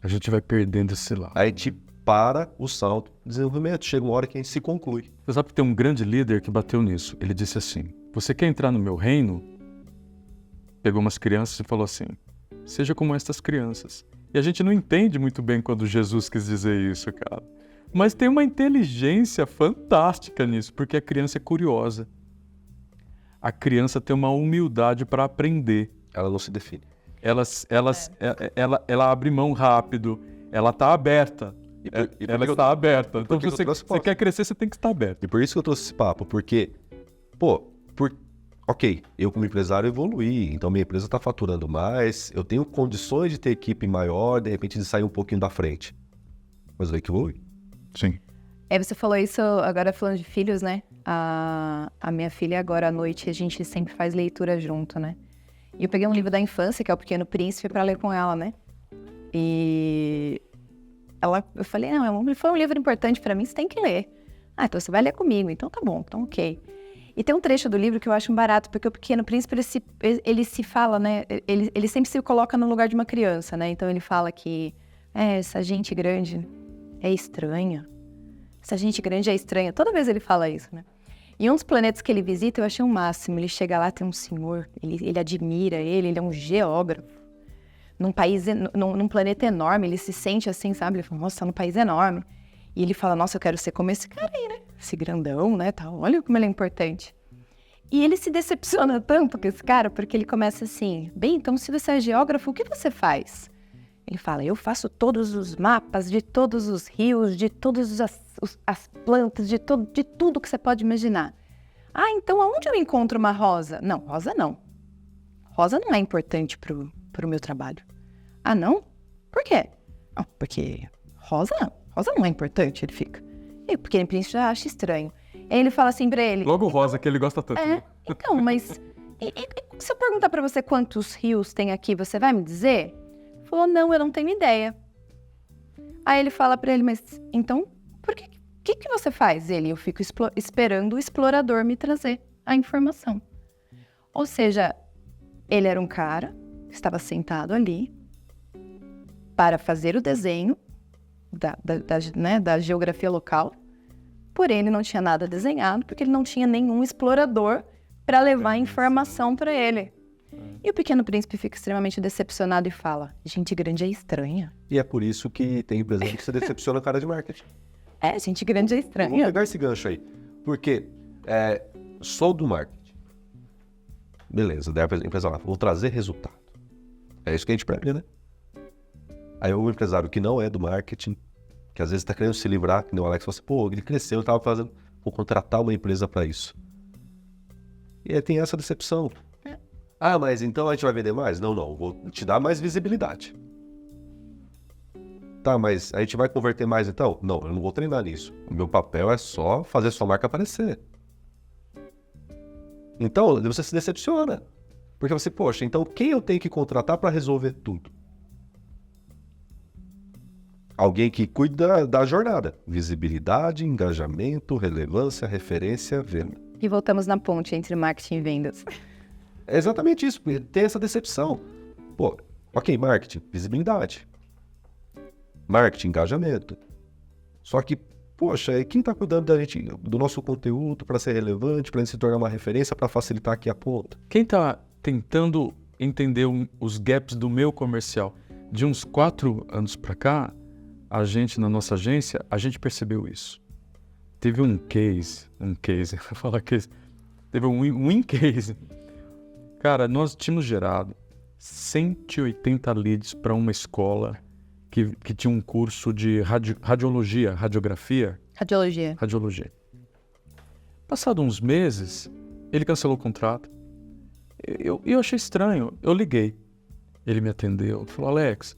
A gente vai perdendo esse lado. Aí a gente para o salto de desenvolvimento. Chega uma hora que a gente se conclui. Você sabe que tem um grande líder que bateu nisso. Ele disse assim, você quer entrar no meu reino? Pegou umas crianças e falou assim, seja como estas crianças. E a gente não entende muito bem quando Jesus quis dizer isso, cara. Mas tem uma inteligência fantástica nisso, porque a criança é curiosa. A criança tem uma humildade para aprender. Ela não se define. Ela abre mão rápido, ela está aberta. Ela está aberta. Então, se você quer crescer, você tem que estar aberto. E por isso que eu trouxe esse papo, porque, ok, eu como empresário evoluí, então minha empresa está faturando mais, eu tenho condições de ter equipe maior, de repente de sair um pouquinho da frente. Mas eu evolui. Sim. Você falou isso agora falando de filhos, né? A minha filha agora à noite, a gente sempre faz leitura junto, né? E eu peguei um livro da infância, que é O Pequeno Príncipe, para ler com ela, né? E eu falei, não, foi um livro importante para mim, você tem que ler. Ah, então você vai ler comigo, então tá bom, então ok. E tem um trecho do livro que eu acho um barato, porque o Pequeno Príncipe, ele se fala, né? Ele sempre se coloca no lugar de uma criança, né? Então ele fala que essa gente grande é estranha. Essa gente grande é estranha. Toda vez ele fala isso, né? E um dos planetas que ele visita, eu achei o máximo. Ele chega lá, tem um senhor, ele admira ele é um geógrafo. Num planeta enorme, ele se sente assim, sabe? Ele fala, nossa, tá num país enorme. E ele fala, nossa, eu quero ser como esse cara aí, né? Esse grandão, né? Tal. Olha como ele é importante. E ele se decepciona tanto com esse cara, porque ele começa assim, bem, então se você é geógrafo, o que você faz? Ele fala, eu faço todos os mapas de todos os rios, de todas as plantas, de tudo que você pode imaginar. Ah, então aonde eu encontro uma rosa? Não, rosa não. Rosa não é importante pro meu trabalho. Ah, não? Por quê? Não, porque rosa não é importante, ele fica. E o Pequeno Príncipe já acha estranho. Aí ele fala assim pra ele... Logo rosa, que ele gosta tanto. Então, mas... se eu perguntar pra você quantos rios tem aqui, você vai me dizer? Ele falou, não, eu não tenho ideia. Aí ele fala pra ele, mas então, por que você faz? Eu fico esperando o explorador me trazer a informação. Ou seja, ele era um cara que estava sentado ali para fazer o desenho da geografia local, porém ele não tinha nada desenhado, porque ele não tinha nenhum explorador para levar a informação para ele. E o Pequeno Príncipe fica extremamente decepcionado e fala, gente grande é estranha. E é por isso que tem empresário que se decepciona com a área de marketing. Gente grande é estranha. Vamos pegar esse gancho aí. Porque sou do marketing. Beleza, daí a empresa lá, vou trazer resultado. É isso que a gente prega, né? Aí o empresário que não é do marketing, que às vezes está querendo se livrar, que nem o Alex fala assim, ele cresceu, eu tava vou contratar uma empresa para isso. E aí tem essa decepção. Ah, mas então a gente vai vender mais? Não, vou te dar mais visibilidade. Tá, mas a gente vai converter mais então? Não, eu não vou treinar nisso. O meu papel é só fazer sua marca aparecer. Então, você se decepciona. Porque você, poxa, então quem eu tenho que contratar para resolver tudo? Alguém que cuida da jornada. Visibilidade, engajamento, relevância, referência, venda. E voltamos na ponte entre marketing e vendas. É exatamente isso, tem essa decepção. Ok, marketing, visibilidade. Marketing, engajamento. Só que, poxa, quem está cuidando da gente, do nosso conteúdo para ser relevante, para a gente se tornar uma referência, para facilitar aqui a ponta? Quem está tentando entender os gaps do meu comercial? De uns 4 anos para cá, a gente, na nossa agência, a gente percebeu isso. Teve um case, vou falar case, teve um win case. Cara, nós tínhamos gerado 180 leads para uma escola que tinha um curso de radiografia. Radiologia. Passado uns meses, ele cancelou o contrato. Eu achei estranho, eu liguei. Ele me atendeu, falou, Alex,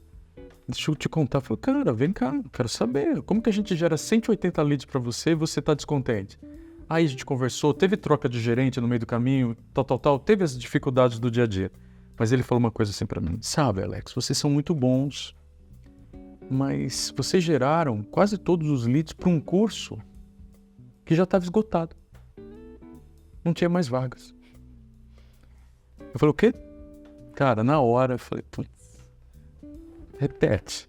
deixa eu te contar. Eu falei, cara, vem cá, quero saber. Como que a gente gera 180 leads para você e você tá descontente? Aí a gente conversou, teve troca de gerente no meio do caminho, tal, teve as dificuldades do dia a dia. Mas ele falou uma coisa assim pra mim, sabe, Alex, vocês são muito bons, mas vocês geraram quase todos os leads para um curso que já estava esgotado. Não tinha mais vagas. Eu falei, o quê? Cara, na hora, eu falei, putz, repete.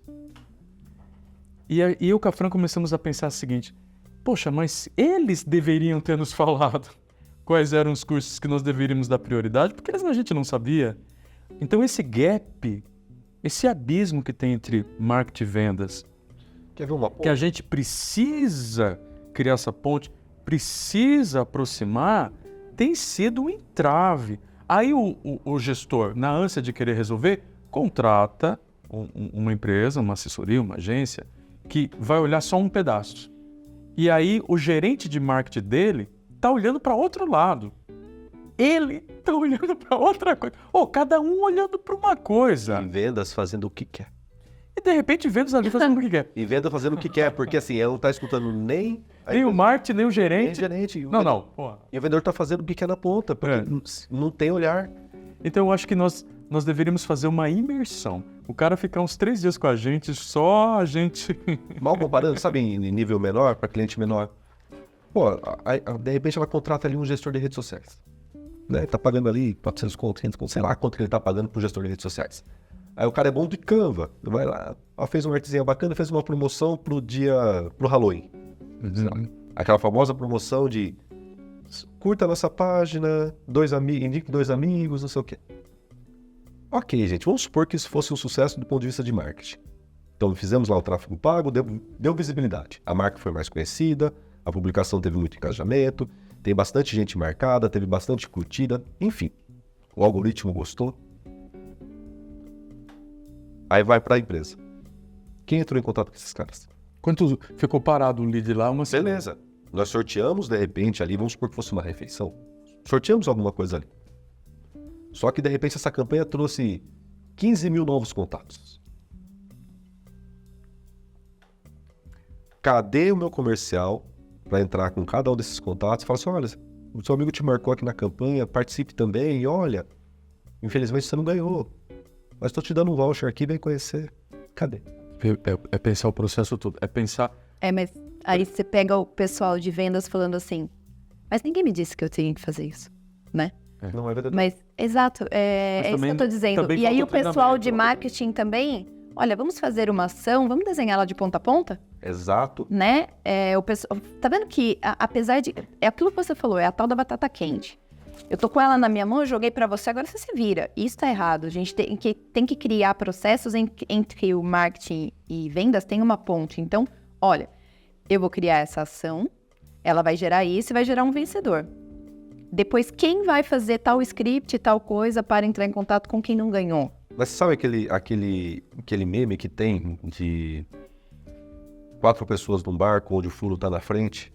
E eu e o Cafran começamos a pensar o seguinte, poxa, mas eles deveriam ter nos falado quais eram os cursos que nós deveríamos dar prioridade, porque a gente não sabia. Então esse gap, esse abismo que tem entre marketing e vendas, Quer ver uma que a gente precisa criar essa ponte, precisa aproximar, tem sido um entrave. Aí o gestor, na ânsia de querer resolver, contrata uma empresa, uma assessoria, uma agência, que vai olhar só um pedaço. E aí o gerente de marketing dele está olhando para outro lado. Ele está olhando para outra coisa. Cada um olhando para uma coisa. E vendas fazendo o que quer. E de repente vendas ali fazendo o que quer. E venda fazendo o que quer, porque assim, ela não tá escutando nem... Nem o marketing, nem o nem o gerente. gerente. Não. E o vendedor tá fazendo o que quer na ponta, porque não tem olhar. Então eu acho que nós deveríamos fazer uma imersão. O cara ficar uns 3 dias com a gente, só a gente... Mal comparando, sabe, em nível menor, para cliente menor. Pô, de repente ela contrata ali um gestor de redes sociais. Né? Tá pagando ali 400 conto, 500 conto, sei lá quanto que ele tá pagando pro gestor de redes sociais. Aí o cara é bom de Canva, vai lá, fez uma artezinha bacana, fez uma promoção pro Halloween. Aquela famosa promoção de curta a nossa página, indique 2 amigos, não sei o quê. Ok, gente, vamos supor que isso fosse um sucesso do ponto de vista de marketing. Então fizemos lá o tráfego pago, deu visibilidade. A marca foi mais conhecida, a publicação teve muito engajamento, tem bastante gente marcada, teve bastante curtida, enfim. O algoritmo gostou. Aí vai para a empresa. Quem entrou em contato com esses caras? Quanto ficou parado o lead lá, uma semana? Beleza. Nós sorteamos, de repente, ali, vamos supor que fosse uma refeição. Sorteamos alguma coisa ali. Só que, de repente, essa campanha trouxe 15 mil novos contatos. Cadê o meu comercial para entrar com cada um desses contatos e falar assim, olha, o seu amigo te marcou aqui na campanha, participe também, e olha, infelizmente você não ganhou, mas estou te dando um voucher aqui, vem conhecer. Cadê? É pensar o processo todo, é pensar... Mas aí você pega o pessoal de vendas falando assim, mas ninguém me disse que eu tinha que fazer isso, né? Não é verdade. Mas, exato, é isso que eu tô dizendo. E aí o pessoal de marketing também, olha, vamos fazer uma ação, vamos desenhar ela de ponta a ponta? Exato. Né? O pessoal, tá vendo que, apesar de... É aquilo que você falou, é a tal da batata quente. Eu tô com ela na minha mão, eu joguei pra você, agora você se vira. Isso tá errado. A gente tem que criar processos entre o marketing e vendas, tem uma ponte. Então, olha, eu vou criar essa ação, ela vai gerar isso e vai gerar um vencedor. Depois, quem vai fazer tal script, tal coisa para entrar em contato com quem não ganhou? Mas sabe aquele meme que tem de 4 pessoas num barco onde o furo tá na frente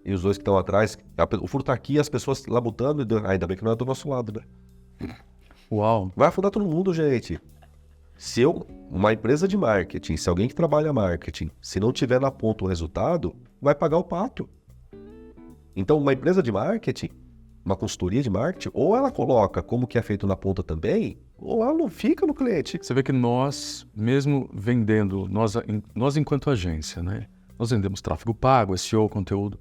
e os 2 que estão atrás, o furo tá aqui e as pessoas labutando, ainda bem que não é do nosso lado, né? Uau! Vai afundar todo mundo, gente. Uma empresa de marketing, se alguém que trabalha marketing, se não tiver na ponta o resultado, vai pagar o pato. Então, uma empresa de marketing, uma consultoria de marketing, ou ela coloca como que é feito na ponta também, ou ela não fica no cliente. Você vê que nós, mesmo vendendo, nós enquanto agência, né? Nós vendemos tráfego pago, SEO, conteúdo.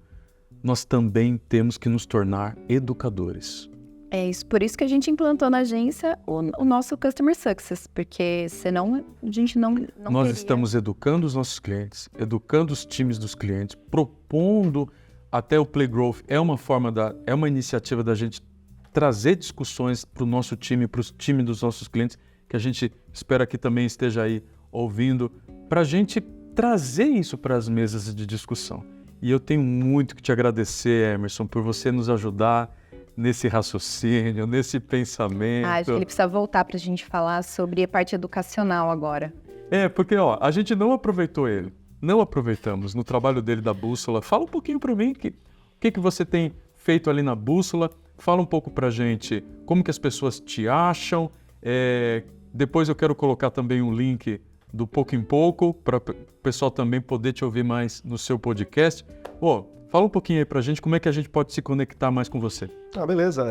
Nós também temos que nos tornar educadores. É isso, por isso que a gente implantou na agência o nosso Customer Success, porque senão a gente não Nós teria. estamos educando os nossos clientes, educando os times dos clientes, propondo até o Play Growth. É uma iniciativa da gente trazer discussões para o nosso time, para os times dos nossos clientes, que a gente espera que também esteja aí ouvindo, para a gente trazer isso para as mesas de discussão. E eu tenho muito que te agradecer, Emerson, por você nos ajudar nesse raciocínio, nesse pensamento. Acho que ele precisa voltar para a gente falar sobre a parte educacional agora. Porque a gente não aproveitou ele. Não aproveitamos no trabalho dele da Bússola. Fala um pouquinho para mim o que você tem feito ali na Bússola. Fala um pouco para a gente como que as pessoas te acham. Depois eu quero colocar também um link do Pouco em Pouco para o pessoal também poder te ouvir mais no seu podcast. Fala um pouquinho aí para a gente como é que a gente pode se conectar mais com você. Beleza.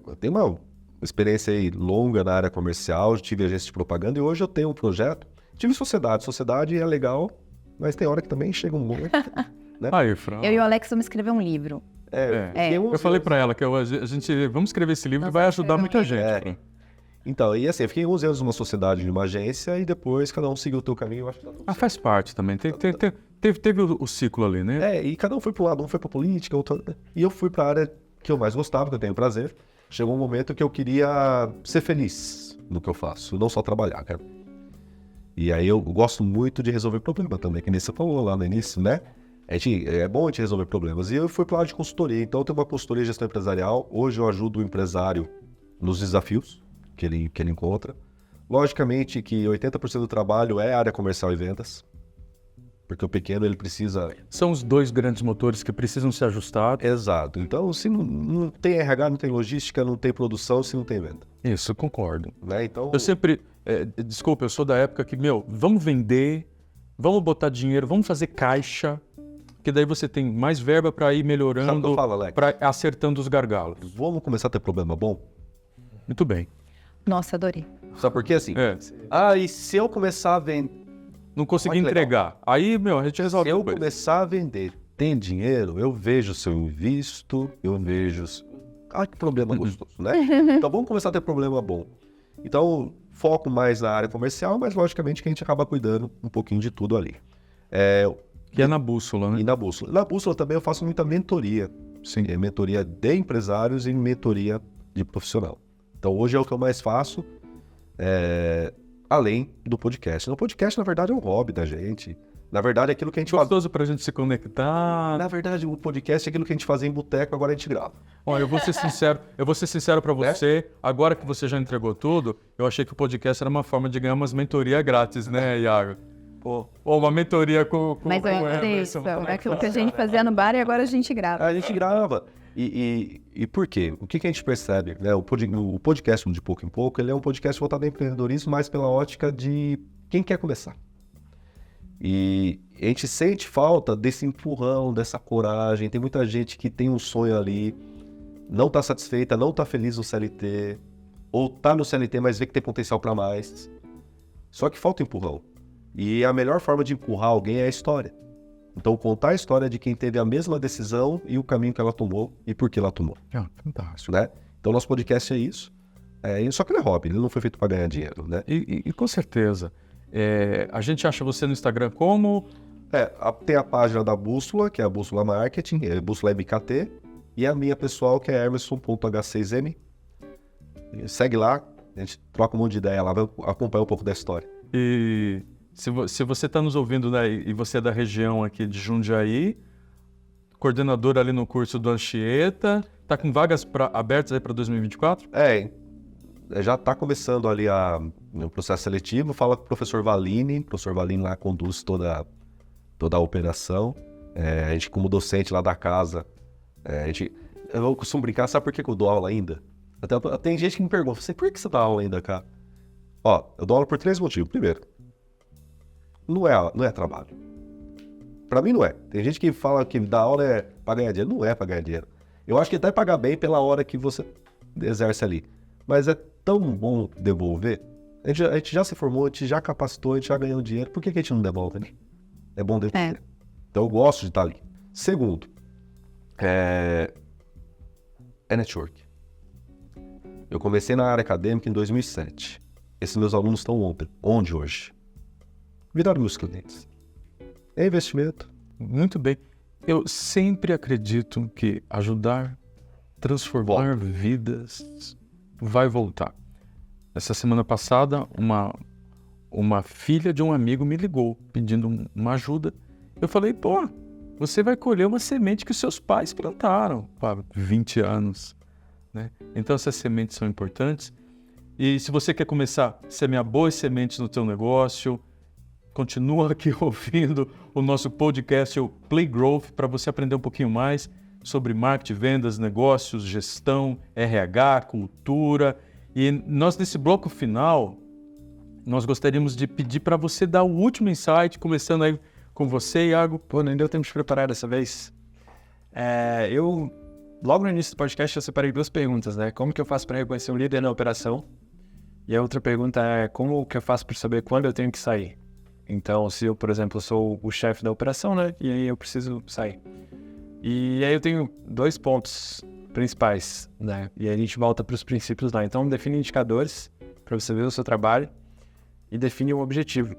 Eu tenho uma experiência aí longa na área comercial, tive agência de propaganda e hoje eu tenho um projeto. Tive sociedade. Sociedade é legal, mas tem hora que também chega um momento, né? Aí, Fran. Eu e o Alex vamos escrever um livro. fiquei 11 Eu falei anos- para ela que a gente vamos escrever esse livro e Nós vai vamos ajudar escrever muita um gente. livro. Então, e assim, eu fiquei 11 anos numa sociedade, numa agência, e depois cada um seguiu o teu caminho, eu acho que tá tudo certo. Faz parte também. Teve o ciclo ali, né? E cada um foi para um lado, um foi para política, outro... E eu fui para a área que eu mais gostava, que eu tenho prazer. Chegou um momento que eu queria ser feliz no que eu faço, não só trabalhar, cara. E aí eu gosto muito de resolver problema também, que nem você falou lá no início, né? É bom a gente resolver problemas. E eu fui para a área de consultoria, então eu tenho uma consultoria de gestão empresarial. Hoje eu ajudo o empresário nos desafios que ele encontra. Logicamente que 80% do trabalho é área comercial e vendas, porque o pequeno ele precisa... São os dois grandes motores que precisam se ajustar. Exato. Então, se não tem RH, não tem logística, não tem produção, se não tem venda. Isso, concordo. Né? Então, Eu sempre... desculpa, eu sou da época que, vamos vender, vamos botar dinheiro, vamos fazer caixa, que daí você tem mais verba para ir sabe o que melhorando, eu falo, Alex? para acertando os gargalos. Vamos começar a ter problema bom? Muito bem. Nossa, adorei. Sabe por quê? Assim, e se eu começar a vender... Não consegui Olha que legal. entregar. Aí, a gente resolve. Se eu depois. começar a vender, tem dinheiro, eu vejo se eu invisto, eu vejo... que problema gostoso, né? Então vamos começar a ter problema bom. Então, foco mais na área comercial, mas logicamente que a gente acaba cuidando um pouquinho de tudo ali. Que é na bússola, né? E na Bússola. Na Bússola também eu faço muita mentoria. Sim. Mentoria de empresários e mentoria de profissional. Então hoje é o que eu mais faço, além do podcast. O podcast, na verdade, é um hobby da gente. Na verdade, é aquilo que a gente faz. Gostoso pra gente se conectar. Na verdade, o podcast é aquilo que a gente fazia em boteco, agora a gente grava. Olha, eu vou ser sincero pra você. Agora que você já entregou tudo, eu achei que o podcast era uma forma de ganhar umas mentorias grátis, né, Iago? Pô, uma mentoria com Mas com eu o sei Emerson. isso. É aquilo que a gente fazia no bar e agora a gente grava. A gente grava. E por quê? O que a gente percebe? Né? O podcast De Pouco em Pouco, ele é um podcast voltado ao empreendedorismo, mais pela ótica de quem quer começar. E a gente sente falta desse empurrão, dessa coragem. Tem muita gente que tem um sonho ali, não está satisfeita, não está feliz no CLT, ou está no CLT, mas vê que tem potencial para mais. Só que falta empurrão. E a melhor forma de empurrar alguém é a história. Então, contar a história de quem teve a mesma decisão e o caminho que ela tomou e por que ela tomou. Fantástico. Né? Então, nosso podcast é isso. Só que ele é hobby, ele não foi feito para ganhar dinheiro. Né? E com certeza. A gente acha você no Instagram como... Tem a página da Bússola, que é a Bússola Marketing, Bússola MKT, e a minha pessoal, que é emerson.h6m. Segue lá, a gente troca um monte de ideia lá, vai acompanhar um pouco da história. E se você está nos ouvindo, né, e você é da região aqui de Jundiaí, coordenador ali no curso do Anchieta, tá com vagas abertas aí para 2024? Já está começando ali o processo seletivo, fala com o professor Valini lá conduz toda a operação. A gente, como docente lá da casa, eu costumo brincar, sabe por que eu dou aula ainda? Tem gente que me pergunta, por que você dá aula ainda, cara? Eu dou aula por 3 motivos. Primeiro, não é trabalho. Pra mim não é. Tem gente que fala que dar aula é pra ganhar dinheiro. Não é pra ganhar dinheiro. Eu acho que até pagar bem pela hora que você exerce ali. Mas é tão bom devolver. A gente já se formou, a gente já capacitou, a gente já ganhou dinheiro. Por que a gente não devolve, né? É bom devolver. Então eu gosto de estar ali. Segundo, é network. Eu comecei na área acadêmica em 2007. Esses meus alunos estão onde hoje? Viraram meus clientes. É investimento. Muito bem. Eu sempre acredito que ajudar, transformar vidas, vai voltar. Essa semana passada, uma filha de um amigo me ligou pedindo uma ajuda. Eu falei, você vai colher uma semente que os seus pais plantaram há 20 anos. Né? Então essas sementes são importantes. E se você quer começar a semear boas sementes no teu negócio, continua aqui ouvindo o nosso podcast, o Play Growth, para você aprender um pouquinho mais sobre marketing, vendas, negócios, gestão, RH, cultura. E nós, nesse bloco final, nós gostaríamos de pedir para você dar o último insight, começando aí com você, Iago. Nem deu tempo de preparar dessa vez. Logo no início do podcast, eu separei 2 perguntas, né? Como que eu faço para reconhecer um líder na operação? E a outra pergunta é como que eu faço para saber quando eu tenho que sair? Então, se eu, por exemplo, sou o chefe da operação, né? E aí eu preciso sair. E aí eu tenho 2 pontos principais, né? E aí a gente volta para os princípios lá. Então, define indicadores para você ver o seu trabalho e define um objetivo.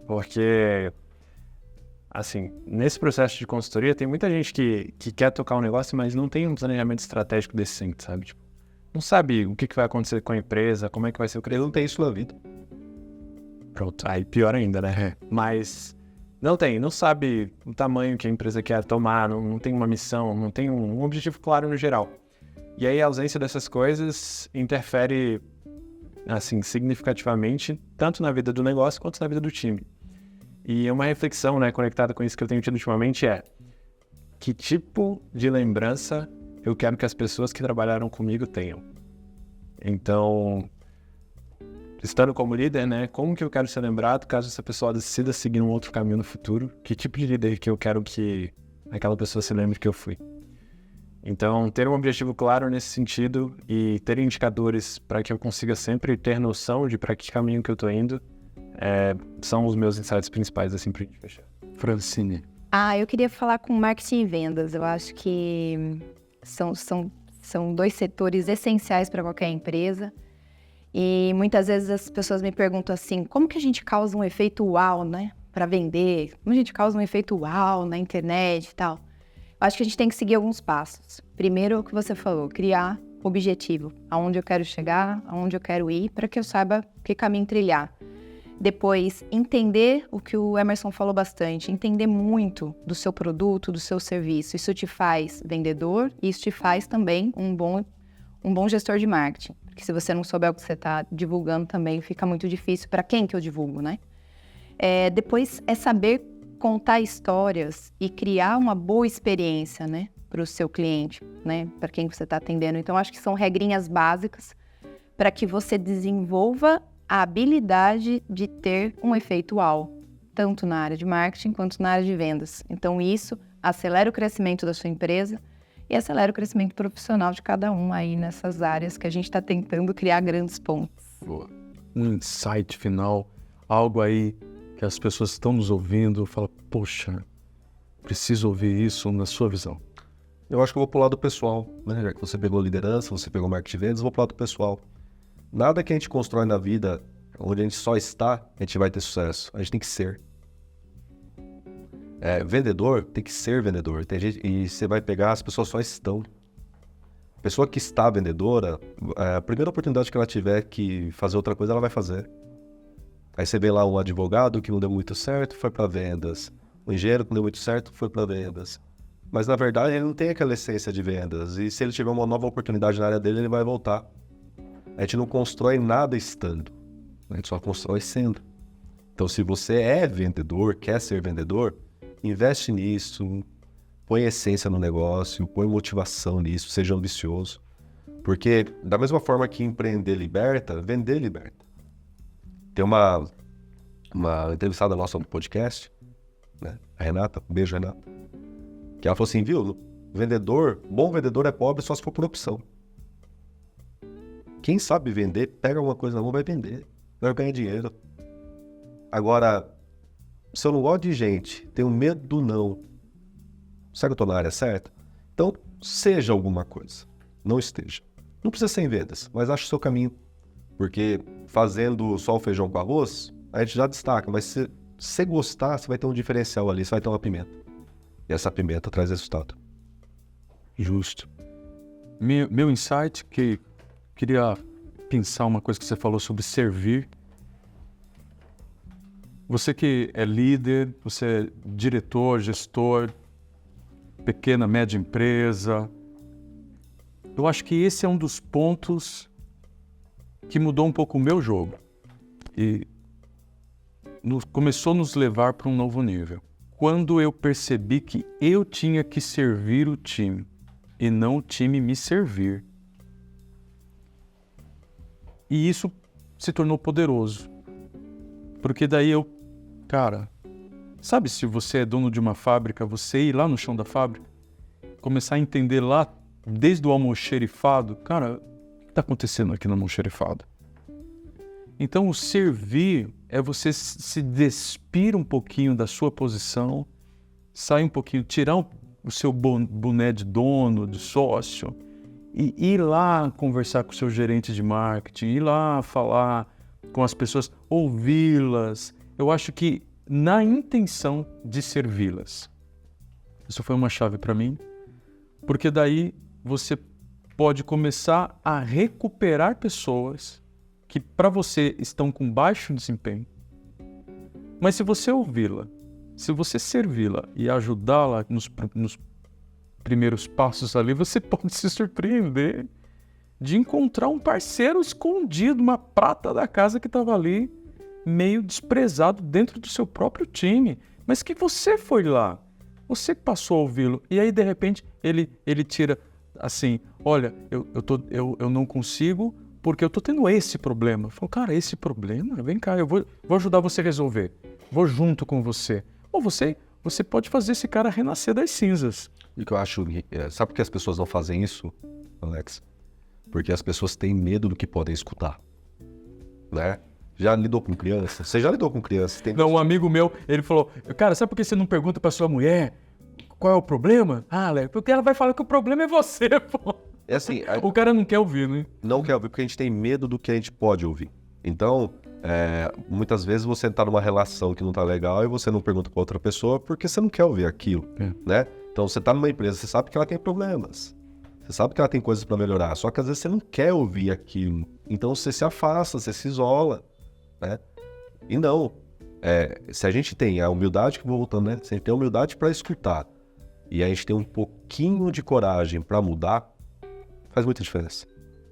Porque, assim, nesse processo de consultoria, tem muita gente que quer tocar um negócio, mas não tem um planejamento estratégico decente, sabe? Tipo, não sabe o que vai acontecer com a empresa, como é que vai ser o Ele crescimento. não tem isso na vida. Pronto, aí pior ainda, né? Mas não sabe o tamanho que a empresa quer tomar, não tem uma missão, não tem um objetivo claro no geral. E aí a ausência dessas coisas interfere, assim, significativamente, tanto na vida do negócio quanto na vida do time. E uma reflexão, né, conectada com isso que eu tenho tido ultimamente é: que tipo de lembrança eu quero que as pessoas que trabalharam comigo tenham? Então, estando como líder, né, como que eu quero ser lembrado caso essa pessoa decida seguir um outro caminho no futuro? Que tipo de líder que eu quero que aquela pessoa se lembre que eu fui? Então, ter um objetivo claro nesse sentido e ter indicadores para que eu consiga sempre ter noção de para que caminho que eu estou indo são os meus insights principais, assim, para a gente fechar. Francine. Eu queria falar com marketing e vendas. Eu acho que são 2 setores essenciais para qualquer empresa. E muitas vezes as pessoas me perguntam assim, como que a gente causa um efeito uau, né? Para vender? Como a gente causa um efeito uau na internet e tal? Eu acho que a gente tem que seguir alguns passos. Primeiro, o que você falou, criar objetivo. Aonde eu quero chegar, aonde eu quero ir, para que eu saiba que caminho trilhar. Depois, entender o que o Emerson falou bastante, entender muito do seu produto, do seu serviço. Isso te faz vendedor e isso te faz também um bom gestor de marketing. Porque se você não souber o que você está divulgando também, fica muito difícil para quem que eu divulgo, né? Depois é saber contar histórias e criar uma boa experiência, né? Para o seu cliente, né? Para quem você está atendendo. Então, acho que são regrinhas básicas para que você desenvolva a habilidade de ter um efeito uau, tanto na área de marketing quanto na área de vendas. Então, isso acelera o crescimento da sua empresa e acelera o crescimento profissional de cada um aí nessas áreas que a gente está tentando criar grandes pontos. Boa. Um insight final, algo aí que as pessoas estão nos ouvindo, fala, poxa, preciso ouvir isso na sua visão. Eu acho que eu vou pro lado pessoal, né? Já que você pegou liderança, você pegou marketing e vendas, eu vou pro lado pessoal. Nada que a gente constrói na vida, onde a gente só está, a gente vai ter sucesso. A gente tem que ser. Vendedor tem que ser vendedor. Tem gente, e você vai pegar, as pessoas só estão. A pessoa que está vendedora, a primeira oportunidade que ela tiver que fazer outra coisa, ela vai fazer. Aí você vê lá um advogado que não deu muito certo, foi para vendas. Um engenheiro que não deu muito certo, foi para vendas. Mas na verdade ele não tem aquela essência de vendas. E se ele tiver uma nova oportunidade na área dele, ele vai voltar. A gente não constrói nada estando. A gente só constrói sendo. Então se você é vendedor, quer ser vendedor, investe nisso, põe essência no negócio, põe motivação nisso, seja ambicioso. Porque da mesma forma que empreender liberta, vender liberta. Tem uma entrevistada nossa no podcast, né? A Renata, um beijo, Renata. Que ela falou assim, viu, bom vendedor é pobre só se for por opção. Quem sabe vender, pega alguma coisa na mão, vai vender. Vai ganhar dinheiro. Agora, se eu não gosto de gente, tenho medo do não, será que eu tô na área certa? Então, seja alguma coisa. Não esteja. Não precisa ser em vendas, mas ache o seu caminho. Porque fazendo só o feijão com arroz, a gente já destaca. Mas se você gostar, você vai ter um diferencial ali, você vai ter uma pimenta. E essa pimenta traz resultado. Justo. Meu insight, que queria pensar uma coisa que você falou sobre servir. Você que é líder, você é diretor, gestor, pequena, média empresa. Eu acho que esse é um dos pontos que mudou um pouco o meu jogo e começou a nos levar para um novo nível. Quando eu percebi que eu tinha que servir o time e não o time me servir. E isso se tornou poderoso. Porque daí sabe, se você é dono de uma fábrica, você ir lá no chão da fábrica, começar a entender lá, desde o almoxerifado, cara, o que está acontecendo aqui no almoxerifado? Então, o servir é você se despir um pouquinho da sua posição, sair um pouquinho, tirar o seu boné de dono, de sócio, e ir lá conversar com o seu gerente de marketing, ir lá falar com as pessoas, ouvi-las. Eu acho que na intenção de servi-las. Isso foi uma chave para mim, porque daí você pode começar a recuperar pessoas que para você estão com baixo desempenho. Mas se você ouvi-la, se você servi-la e ajudá-la nos primeiros passos ali, você pode se surpreender de encontrar um parceiro escondido, uma prata da casa que estava ali, meio desprezado dentro do seu próprio time, mas que você foi lá, você passou a ouvi-lo, e aí de repente ele tira assim, olha, eu não consigo porque eu tô tendo esse problema. Eu falo, cara, esse problema? Vem cá, eu vou ajudar você a resolver, vou junto com você. Ou você pode fazer esse cara renascer das cinzas. E que eu acho, sabe por que as pessoas não fazem isso, Alex? Porque as pessoas têm medo do que podem escutar, né? Já lidou com criança? Você já lidou com criança? Não, um amigo meu, ele falou, cara, sabe por que você não pergunta pra sua mulher qual é o problema? Ah, Alex, porque ela vai falar que o problema é você, pô. É assim, o cara não quer ouvir, né? Não quer ouvir porque a gente tem medo do que a gente pode ouvir. Então, muitas vezes você tá numa relação que não tá legal e você não pergunta pra outra pessoa porque você não quer ouvir aquilo, né? Então, você tá numa empresa, você sabe que ela tem problemas. Você sabe que ela tem coisas para melhorar, só que às vezes você não quer ouvir aquilo. Então você se afasta, você se isola, né? E não. Se a gente tem a humildade, que voltando, né? Se a gente tem a humildade para escutar e a gente tem um pouquinho de coragem para mudar, faz muita diferença.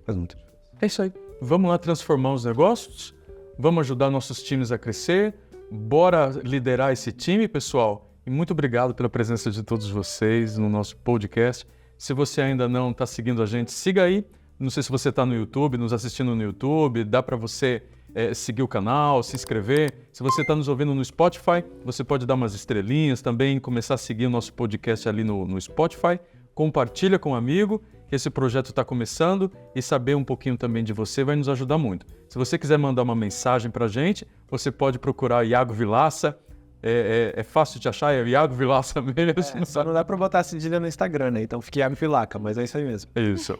Faz muita diferença. É isso aí. Vamos lá transformar os negócios? Vamos ajudar nossos times a crescer? Bora liderar esse time, pessoal? E muito obrigado pela presença de todos vocês no nosso podcast. Se você ainda não está seguindo a gente, siga aí. Não sei se você está no YouTube, nos assistindo no YouTube, dá para você seguir o canal, se inscrever. Se você está nos ouvindo no Spotify, você pode dar umas estrelinhas também, começar a seguir o nosso podcast ali no Spotify. Compartilha com um amigo, que esse projeto está começando, e saber um pouquinho também de você vai nos ajudar muito. Se você quiser mandar uma mensagem para a gente, você pode procurar Iago Vilaça. É fácil de achar, é Iago Vilaça mesmo. Só não dá pra botar cedilha no Instagram, né? Então fique Iago Vilaca, mas é isso aí mesmo. É isso.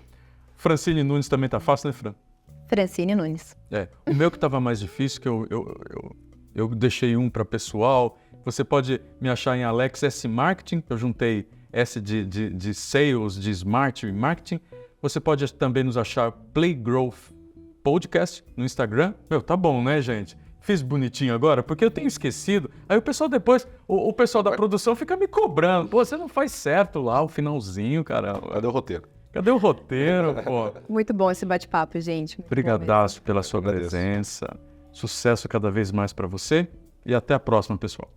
Francine Nunes também tá fácil, né, Fran? Francine Nunes. O meu que estava mais difícil, que eu deixei um para pessoal. Você pode me achar em Alex S Marketing, eu juntei S de Sales, de Smart Marketing. Você pode também nos achar Play Growth Podcast no Instagram. Tá bom, né, gente? Fiz bonitinho agora, porque eu tenho esquecido. Aí o pessoal depois, o pessoal da produção fica me cobrando. Pô, você não faz certo lá o finalzinho, caramba. Cadê o roteiro? Cadê o roteiro, pô? Muito bom esse bate-papo, gente. Brigadaço pela sua presença. Sucesso cada vez mais para você. E até a próxima, pessoal.